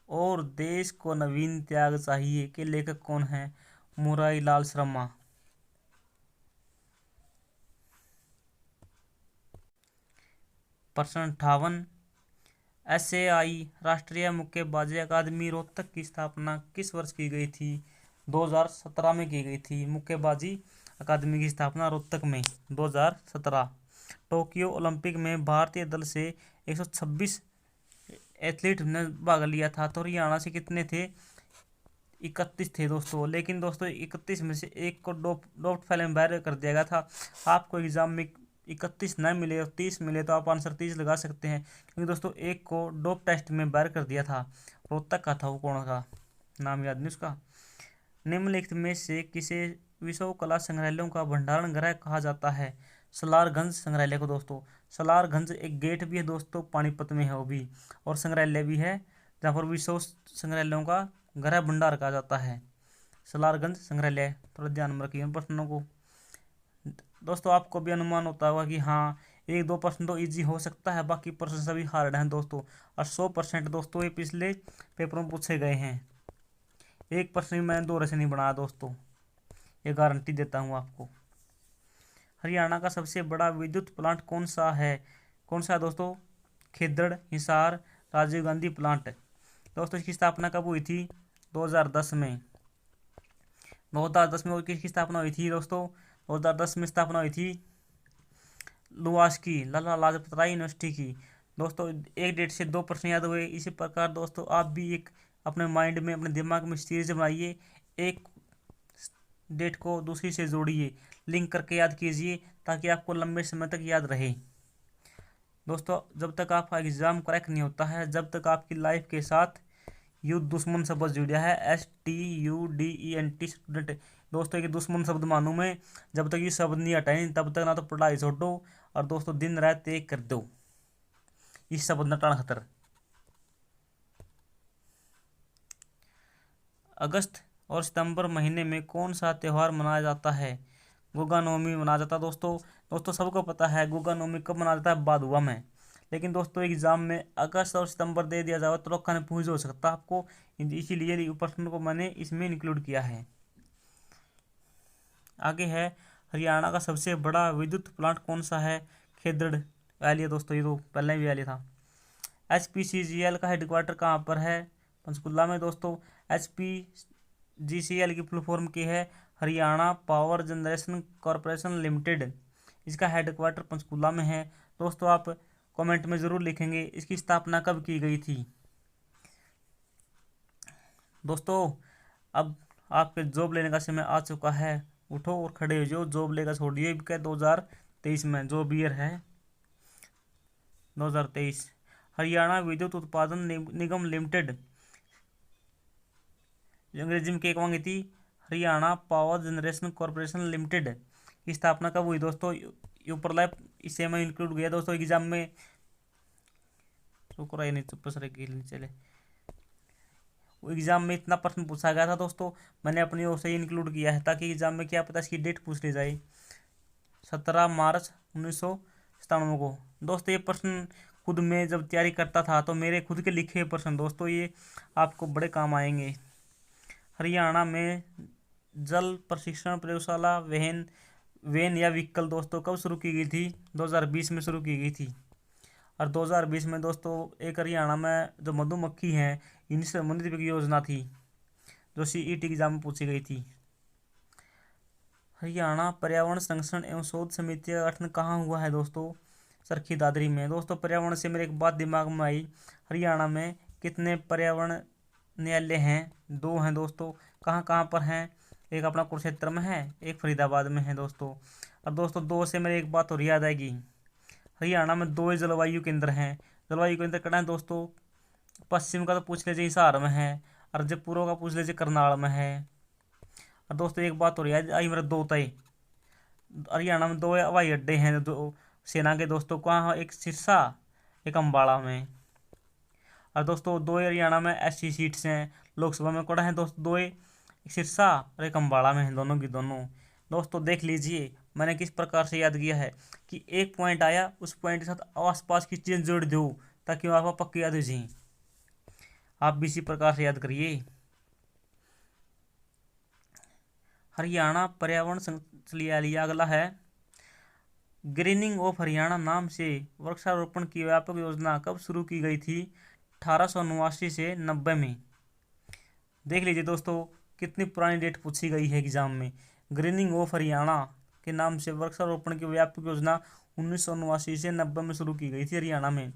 और देश को नवीन त्याग चाहिए के लेखक कौन है? मुरारी लाल शर्मा। प्रश्न 58, SAI राष्ट्रीय मुक्केबाजी अकादमी रोहतक की स्थापना किस वर्ष की गई थी? 2017 में की गई थी। मुक्केबाजी अकादमी की स्थापना रोहतक में 2017। टोक्यो ओलंपिक में भारतीय दल से 126 एथलीट ने भाग लिया था, तो हरियाणा से कितने थे? 31 थे दोस्तों। लेकिन दोस्तों 31 में से एक को डोप फाइल में बाहर कर दिया गया था। आपको एग्जाम में 31 न मिले और 30 मिले तो आप आंसर 30 लगा सकते हैं, क्योंकि दोस्तों एक को डोप टेस्ट में बाहर कर दिया था। रोहतक का था, वो कौन का नाम याद नहीं उसका। निम्नलिखित में से किसे विश्व कला संग्रहालयों का भंडारण गृह कहा जाता है? सलारगंज संग्रहालय को दोस्तों। सलारगंज एक गेट भी है दोस्तों, पानीपत में है वो भी, और संग्रहालय भी है जहाँ पर विश्व संग्रहालयों का गृह भंडार कहा जाता है, सलारगंज संग्रहालय। थोड़ा ध्यान में रखिए प्रश्नों को दोस्तों। आपको भी अनुमान होता होगा कि हाँ एक दो प्रश्न तो इजी हो सकता है, बाकी प्रश्न सभी हार्ड हैं दोस्तों। और 100% दोस्तों ये पिछले पेपरों में पूछे गए हैं। एक प्रश्न भी मैंने दोहरे से नहीं बनाया दोस्तों, ये गारंटी देता हूँ आपको। हरियाणा का सबसे बड़ा विद्युत प्लांट कौन सा है? कौन सा है दोस्तों? खेदड़, हिसार, राजीव गांधी प्लांट। दोस्तों इसकी स्थापना कब हुई थी? 2010 में। 2010 में किसकी स्थापना हुई थी दोस्तों? 2010 में स्थापना हुई थी लुवास की, लाला लाजपत राय यूनिवर्सिटी की। दोस्तों एक डेट से दो प्रश्न याद हुए। इसी प्रकार दोस्तों आप भी एक अपने माइंड में, अपने दिमाग में सीरीज बनाइए, एक डेट को दूसरी से जोड़िए, लिंक करके याद कीजिए, ताकि आपको लंबे समय तक याद रहे। दोस्तों जब तक आपका एग्जाम क्रैक नहीं होता है, जब तक आपकी लाइफ के साथ युद्ध दुश्मन शब्द जुड़ा है, STUDENT स्टूडेंट। दोस्तों एक दुश्मन शब्द मानूं मैं, जब तक ये शब्द नहीं हटाए तब तक ना तो पढ़ाई छोड़ दो, और दोस्तों दिन रात एक कर दो, इस शब्द न टाण खतर। अगस्त और सितंबर महीने में कौन सा त्यौहार मनाया जाता है? गुगा नवमी मनाया जाता है दोस्तों सबको पता है गुगा नवमी कब मनाया जाता है? भादुआ में। लेकिन दोस्तों एग्जाम में अगस्त और सितंबर दे दिया जाए तो लोग पूछ हो सकता है आपको, इसीलिए प्रश्न को मैंने इसमें इंक्लूड किया है। आगे है, हरियाणा का सबसे बड़ा विद्युत प्लांट कौन सा है? खेदड़ वैली है दोस्तों, ये तो पहले भी वैली था। HPCGL का हेडक्वार्टर कहाँ पर है? पंचकुला में दोस्तों। HPGCL की फुल फॉर्म की है Haryana power generation corporation limited. इसका हेडक्वार्टर पंचकुला में है। दोस्तों आप कमेंट में ज़रूर लिखेंगे इसकी स्थापना कब की गई थी। दोस्तों अब आपके जॉब लेने का समय आ चुका है, उठो और खड़े हो जाओ, जॉब लेकर छोड़िए। 2023 में जॉब ईयर है 2023। हरियाणा विद्युत उत्पादन निगम लिमिटेड, अंग्रेजी में क्या कहेंगे थी? Haryana power generation corporation limited की स्थापना कब हुई दोस्तों? ऊपर लैप इसे में इंक्लूड किया दोस्तों एग्जाम में। शुक्र है नहीं चुप चले, एग्जाम में इतना प्रश्न पूछा गया था दोस्तों, मैंने अपनी ओर से इंक्लूड किया है, ताकि एग्जाम में क्या पता इसकी डेट पूछ ली जाए। 17 मार्च 1997 को। दोस्तों ये प्रश्न खुद में जब तैयारी करता था तो मेरे खुद के लिखे प्रश्न दोस्तों ये आपको बड़े काम आएंगे। हरियाणा में जल प्रशिक्षण प्रयोगशाला वेन या व्हीकल दोस्तों कब शुरू की गई थी? 2020 में शुरू की गई थी। और 2020 में दोस्तों एक हरियाणा में जो मधुमक्खी हैं इनसे संबंधित एक योजना थी जो CET एग्जाम में पूछी गई थी। हरियाणा पर्यावरण संरक्षण एवं शोध समिति का गठन कहाँ हुआ है दोस्तों? चरखी दादरी में। दोस्तों पर्यावरण से मेरे एक बात दिमाग में आई, हरियाणा में कितने पर्यावरण न्यायालय हैं? 2 हैं दोस्तों। कहाँ कहाँ पर हैं? एक अपना कुरुक्षेत्र में है, एक फरीदाबाद में है दोस्तों। अब दोस्तों 2 से मेरे एक बात और याद आएगी, हरियाणा में 2 जलवायु केंद्र हैं। जलवायु केंद्र कहाँ है दोस्तों? पश्चिम का तो पूछ लीजिए हिसार में है, और जब पूर्व का पूछ लीजिए करनाल में है। और दोस्तों एक बात और याद आई मेरे 2 तय, हरियाणा में 2 हवाई अड्डे हैं 2 सेना के दोस्तों। कहाँ? एक सिरसा, एक अम्बाला में। और दोस्तों 2 हरियाणा में SC सीट्स हैं लोकसभा में। कौन है दोस्तों? 2 एक सिरसा और एक अम्बाला में है, दोनों की दोनों। दोस्तों देख लीजिए मैंने किस प्रकार से याद किया है कि एक पॉइंट आया, उस पॉइंट के साथ आसपास की चीज़ जोड़ दो ताकि आपको पक्की याद हो जाए। आप भी इसी प्रकार से याद करिए। हरियाणा पर्यावरण संचालनालय अगला है, ग्रीनिंग ऑफ हरियाणा नाम से वृक्षारोपण की व्यापक योजना कब शुरू की गई थी? 1889 से 90 में। देख लीजिए दोस्तों कितनी पुरानी डेट पूछी गई है एग्जाम में। ग्रीनिंग ऑफ हरियाणा के नाम से वृक्षारोपण की व्यापक योजना 1989 से 90 में शुरू की गई थी हरियाणा में।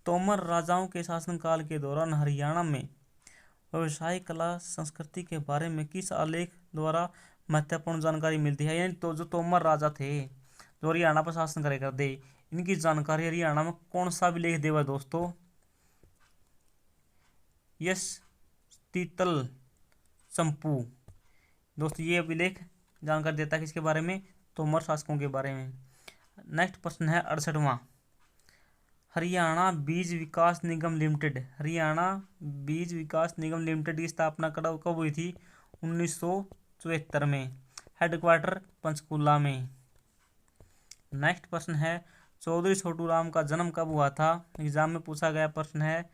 तोमर राजाओं के शासनकाल के दौरान हरियाणा में व्यवसाय कला संस्कृति के बारे में किस आलेख द्वारा महत्वपूर्ण जानकारी मिलती है? यानी तो जो तोमर राजा थे जो हरियाणा पर शासन करे कर दे, इनकी जानकारी हरियाणा में कौन सा अभिलेख देवा दोस्तों? यस तीतल चंपू। दोस्तों ये अभिलेख जानकारी देता है किसके बारे में? तोमर शासकों के बारे में। नेक्स्ट प्रश्न है 68वां, हरियाणा बीज विकास निगम लिमिटेड, हरियाणा बीज विकास निगम लिमिटेड की स्थापना कब हुई थी? 1974 में। हेडक्वार्टर पंचकूला में। नेक्स्ट प्रश्न है चौधरी छोटू राम का जन्म कब हुआ था? एग्जाम में पूछा गया प्रश्न है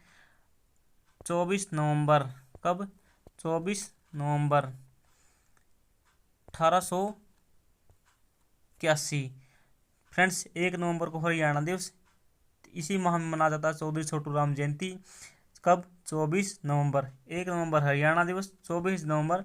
24 नवंबर। कब? 24 नवंबर 1881। फ्रेंड्स 1 नवंबर को हरियाणा दिवस इसी माह में मनाया जाता है चौधरी छोटू राम जयंती। कब? 24 नवंबर। 1 नवंबर हरियाणा दिवस, 24 नवंबर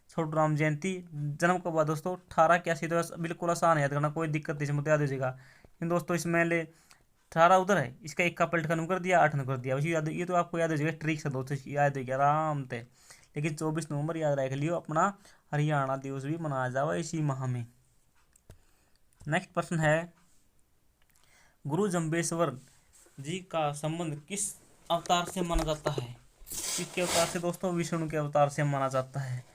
छोटू राम जयंती। जन्म कब हुआ दोस्तों? 1881। तो बिल्कुल आसान याद करना, कोई दिक्कत नहीं, मुझे याद हो जाएगा। लेकिन दोस्तों इसमें ले 18 उधर है, इसका 1 का पलट कर कर दिया, 8 कर दिया, वैसे याद, ये तो आपको याद हो जाएगा, ट्रिक से दोस्तों याद हो गया आराम से। लेकिन 24 नवंबर याद रख लियो, अपना हरियाणा दिवस भी मनाया जावा इसी माह में। नेक्स्ट प्रश्न है गुरु जम्बेश्वर जी का संबंध किस अवतार से माना जाता है? किसके अवतार से दोस्तों? विष्णु के अवतार से माना जाता है।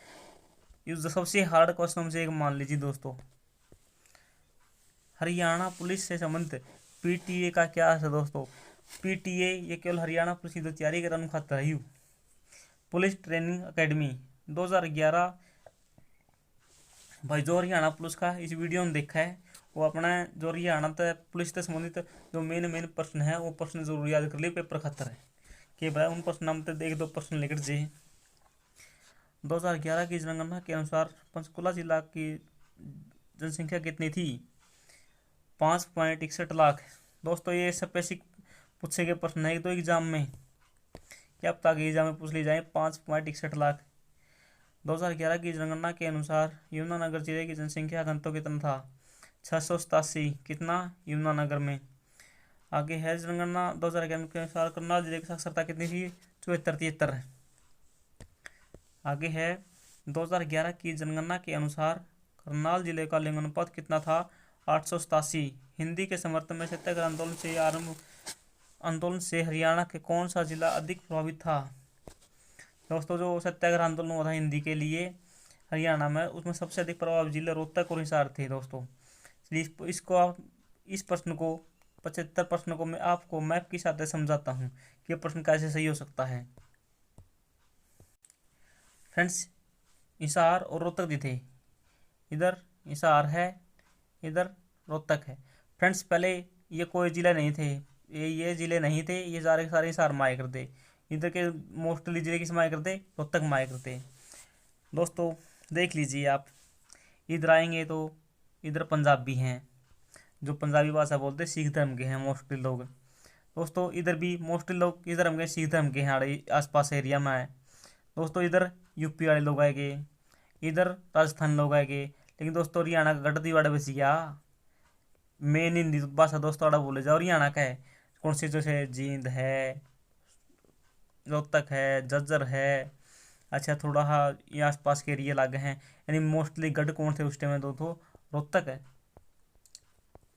ये सबसे हार्ड क्वेश्चन से एक मान लीजिए दोस्तों। हरियाणा पुलिस से संबंधित PTA का क्या है दोस्तों? PTA ये केवल हरियाणा पुलिस की तैयारी कर खातर है। Police training academy 2011। भाई जो हरियाणा पुलिस का इस वीडियो में देखा है वो अपना जो हरियाणा पुलिस से संबंधित जो मेन प्रश्न है वो प्रश्न जरूर याद कर लिए पेपर खातर है कि भाई उन प्रश्न में तो 1-2 प्रश्न लेकर जे। 2011 की जनगणना के अनुसार पंचकुला जिला की जनसंख्या कितनी थी? 5.61 लाख। दोस्तों ये स्पेसिफिक पूछे गए प्रश्न है तो एग्जाम में, क्या पता कि एग्जाम में पूछ ली जाए। 5.61 लाख। 2011 की जनगणना के अनुसार यमुनानगर जिले की जनसंख्या घनत्व कितना था? 687। कितना? यमुनानगर में। आगे है जनगणना 2011 के अनुसार करनाल जिले की साक्षरता कितनी थी? 74-73। आगे है 2011 की जनगणना के अनुसार करनाल जिले का लिंग अनुपात कितना था? 887। हिंदी के समर्थन में सत्याग्रह आंदोलन से हरियाणा के कौन सा जिला अधिक प्रभावित था? दोस्तों जो सत्याग्रह आंदोलन हुआ था हिंदी के लिए हरियाणा में, उसमें सबसे अधिक प्रभावित जिले रोहतक और हिसार थे दोस्तों। इसको आप इस प्रश्न को 75 प्रश्नों को मैं आपको मैप के साथ समझाता हूँ कि यह प्रश्न कैसे सही हो सकता है। फ्रेंड्स हिसार और रोहतक भी थे, इधर हिसार है, इधर रोहतक है। फ्रेंड्स पहले ये कोई जिला नहीं थे, ये जिले नहीं थे, ये सारे के सारे हिसार में आया करते। इधर के मोस्टली जिले किस में आया करते, रोहतक में आया करते। दोस्तों देख लीजिए आप, इधर आएंगे तो इधर पंजाबी हैं, जो पंजाबी भाषा बोलते हैं, सिख धर्म के हैं मोस्टली लोग। दोस्तों इधर भी मोस्टली लोग किस धर्म के, सिख धर्म के हैं, आसपास एरिया में है। दोस्तों इधर यूपी वाले लोग आएंगे, इधर राजस्थान लोग आएंगे, लेकिन दोस्तों हरियाणा का गढ़ दीवाड़ा बस गया। मेन हिंदी भाषा दोस्तों आड़ा बोले जाओ, हरियाणा का है कौन से, जैसे जींद है, रोहतक है, झज्जर है, अच्छा थोड़ा हाँ ये आसपास के एरिया लागे हैं। यानी मोस्टली गढ़ कौन थे उस टाइम में, तो रोहतक है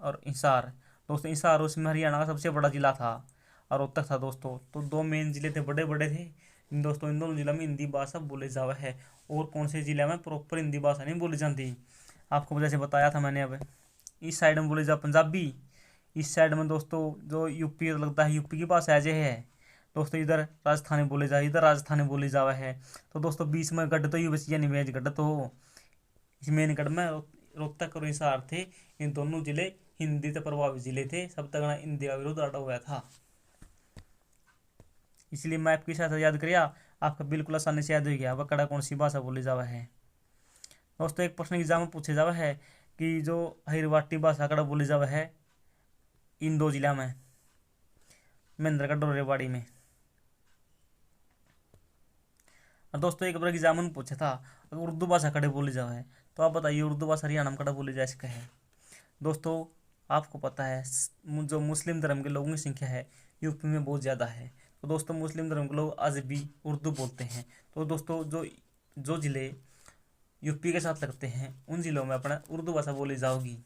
और हिसार। दोस्तों हिसार उसमें हरियाणा का सबसे बड़ा जिला था, और रोहतक था दोस्तों। तो दो मेन जिले थे, बड़े बड़े थे दोस्तों। इन दोनों जिलों में हिंदी भाषा बोले जावा है, और कौन से जिले में प्रॉपर हिंदी भाषा नहीं बोली जाती, आपको जैसे बताया था मैंने। अब इस साइड में बोले जा पंजाबी, इस साइड में दोस्तों जो यूपी लगता है, यूपी की भाषा ऐसे है दोस्तों। इधर राजस्थानी बोले जाए, इधर राजस्थानी बोली जावा है। तो दोस्तों बीच में गढ़ तो ही बचिया निवेज गढ़, तो इस मेन गढ़ में रोहतक और हिसार थे। इन दोनों जिले हिंदी से प्रभावित जिले थे, सब तक हिंदी का विरोध अड़ा हुआ था। इसलिए मैं आपके साथ याद करिया, आपका बिल्कुल आसानी से याद हो गया वह कड़ा कौन सी भाषा बोली जावा है। दोस्तों एक प्रश्न एग्जाम में पूछे जावा है कि जो हिरवाटी भाषा कड़ा बोली जावा है इन दो जिला में, महेंद्रगढ़ और रेवाड़ी में। और दोस्तों एक बार एग्जाम में पूछा था अगर उर्दू भाषा कड़े बोली जावा है, तो आप बताइए उर्दू भाषा हरियाणा में कड़ा बोली जा सके है। दोस्तों आपको पता है जो मुस्लिम धर्म के लोगों की संख्या है यूपी में बहुत ज़्यादा है। तो दोस्तों मुस्लिम धर्म के लोग आज भी उर्दू बोलते हैं। तो दोस्तों जो जो ज़िले यूपी के साथ लगते हैं उन ज़िलों में अपना उर्दू भाषा बोली जाओगी।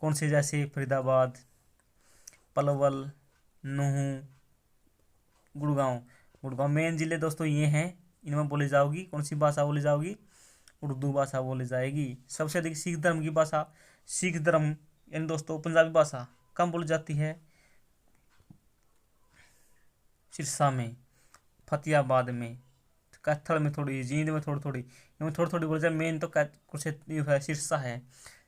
कौन से, जैसे फरीदाबाद, पलवल, नूहू, गुड़गांव। गुड़गांव मेन ज़िले दोस्तों ये हैं, इनमें बोली जाओगी कौन सी भाषा बोली जाओगी, उर्दू भाषा बोली जाएगी। सबसे अधिक सिख धर्म की भाषा, सिख धर्म यानी दोस्तों पंजाबी भाषा कम बोली जाती है, सिरसा में, फतेहाबाद में, कैथल में थोड़ी, जींद में थोड़ी थोड़ी, इनमें थोड़ी थोड़ी बोली जाए। मेन तो कुछ है सिरसा है,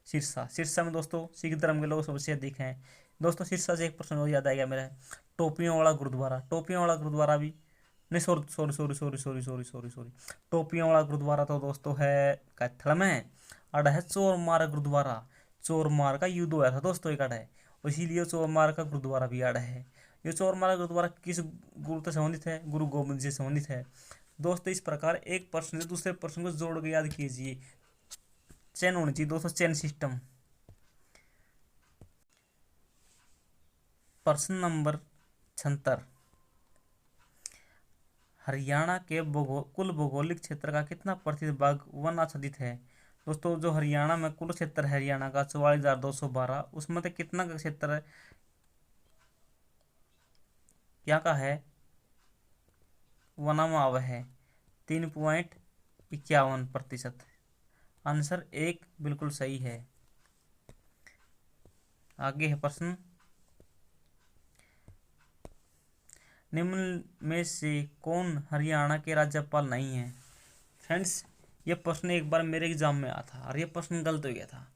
सिरसा। सिरसा में दोस्तों सिख धर्म के लोग सबसे अधिक हैं। दोस्तों सिरसा से एक प्रश्न और याद आ गया मेरा, टोपियों वाला गुरुद्वारा। टोपियों वाला गुरुद्वारा भी नहीं, sorry sorry sorry sorry sorry sorry sorry sorry टोपियों वाला गुरुद्वारा तो दोस्तों है कैथल में। अड़ा है चोरमार गुरुद्वारा, चोरमार का युद्ध हुआ था दोस्तों एक अड़ा है, इसीलिए चोरमार का गुरुद्वारा भी अड़ा है। ये चोरमार गुरुद्वारा किस गुरु से संबंधित है, गुरु गोबिंद जी से संबंधित है। दोस्तों इस प्रकार एक प्रश्न से दूसरे प्रश्न को जोड़ के याद कीजिए, चेन होनी चाहिए दोस्तों, चेन सिस्टम। प्रश्न नंबर 76, हरियाणा के कुल भौगोलिक क्षेत्र का कितना प्रतिशत भाग वन आच्छादित है। दोस्तों जो हरियाणा में कुल क्षेत्र है हरियाणा का 44,212, उसमें से कितना का क्षेत्र क्या का है, वनामाव है 3.51%। आंसर एक बिल्कुल सही है। आगे है प्रश्न, निम्न में से कौन हरियाणा के राज्यपाल नहीं है। फ्रेंड्स ये प्रश्न एक बार मेरे एग्जाम में आया था और ये प्रश्न गलत हो गया था।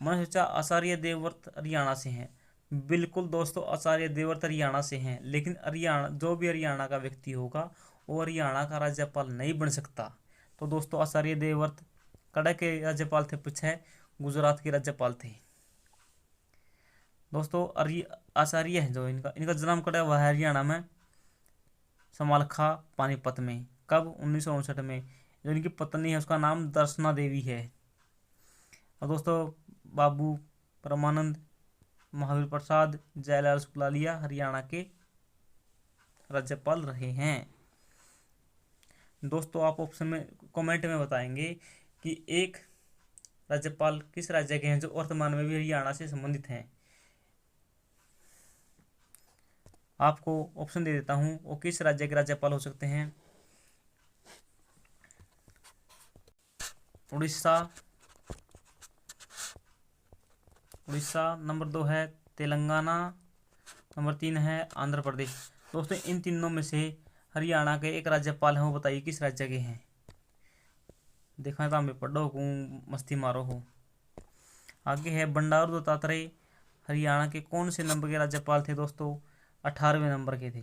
मैंने सोचा आचार्य देवव्रत हरियाणा से हैं, बिल्कुल दोस्तों आचार्य देवव्रत हरियाणा से हैं, लेकिन हरियाणा जो भी हरियाणा का व्यक्ति होगा वो हरियाणा का राज्यपाल नहीं बन सकता। तो दोस्तों आचार्य देवव्रत कड़ा के राज्यपाल थे, पीछे गुजरात के राज्यपाल थे। दोस्तों आचार्य है जो इनका जन्म कड़ा हुआ है हरियाणा में, समालखा पानीपत में। कब, 1959 में। जो इनकी पत्नी है उसका नाम दर्शना देवी है। और दोस्तों बाबू परमानंद महावीर प्रसाद जयलाल सुखलालिया हरियाणा के राज्यपाल रहे हैं। दोस्तों आप ऑप्शन में कमेंट में बताएंगे कि एक राज्यपाल किस राज्य के हैं जो वर्तमान में भी हरियाणा से संबंधित हैं। आपको ऑप्शन दे देता हूं, वो किस राज्य के राज्यपाल हो सकते हैं। उड़ीसा, नंबर 2 है तेलंगाना, नंबर 3 है आंध्र प्रदेश। दोस्तों इन तीनों में से हरियाणा के एक राज्यपाल हैं, वो बताइए किस राज्य के हैं। देखा था मैं पढ़ो मस्ती मारो हो। आगे है बंडारू दत्तात्रेय हरियाणा के कौन से नंबर के राज्यपाल थे। दोस्तों 18वें नंबर के थे।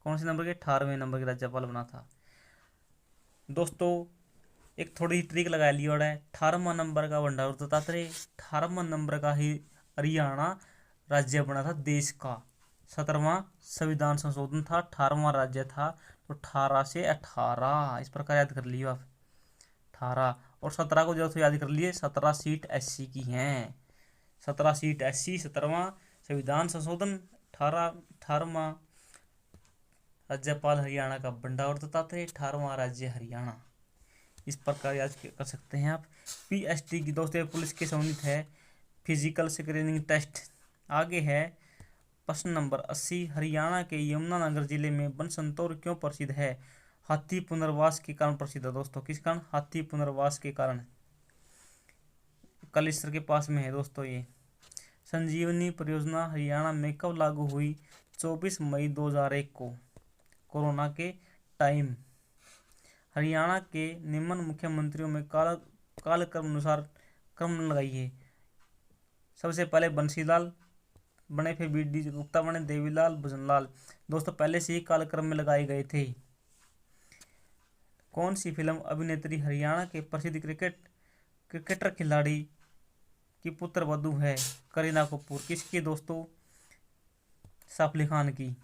कौन से नंबर के? 18वें नंबर के राज्यपाल बना था। दोस्तों एक थोड़ी ट्रिक लगा ली और है, 18वां नंबर का भंडार दत्तात्रेय, 18वां नंबर का ही हरियाणा राज्य बना था देश का। 17वां संविधान संशोधन था, 18वां राज्य था, तो 18 से 18 इस प्रकार याद कर लियो आप। 18 और 17 को जो तो याद कर लिए, 17 सीट एससी की हैं। 17 सीट एससी, 17वां संविधान संशोधन, 18वां राज्यपाल हरियाणा का बंडारू दत्तात्रेय, 18वां राज्य हरियाणा। इस प्रकार याद कर सकते हैं आप। पीएसटी की दोस्तों पुलिस के संबंधित है, फिजिकल स्क्रीनिंग टेस्ट। आगे है प्रश्न नंबर 80, हरियाणा के यमुनानगर जिले में बनसंतौर क्यों प्रसिद्ध है? हाथी पुनर्वास के कारण प्रसिद्ध है दोस्तों। किस कारण? हाथी पुनर्वास के कारण। कलेश्वर के पास में है दोस्तों ये। संजीवनी परियोजना हरियाणा में कब लागू हुई? 24 मई 2001 को, कोरोना के टाइम। हरियाणा के निम्न मुख्यमंत्रियों में कालक्रम अनुसार क्रम लगाइए। सबसे पहले बंसीलाल बने, फिर बी.डी. गुप्ता बने, देवीलाल, भजनलाल। दोस्तों पहले से ही कालक्रम में लगाए गए थे। कौन सी फिल्म अभिनेत्री हरियाणा के प्रसिद्ध क्रिकेटर खिलाड़ी की पुत्र वधू है? करीना कपूर। किसकी दोस्तों? सैफ अली खान की।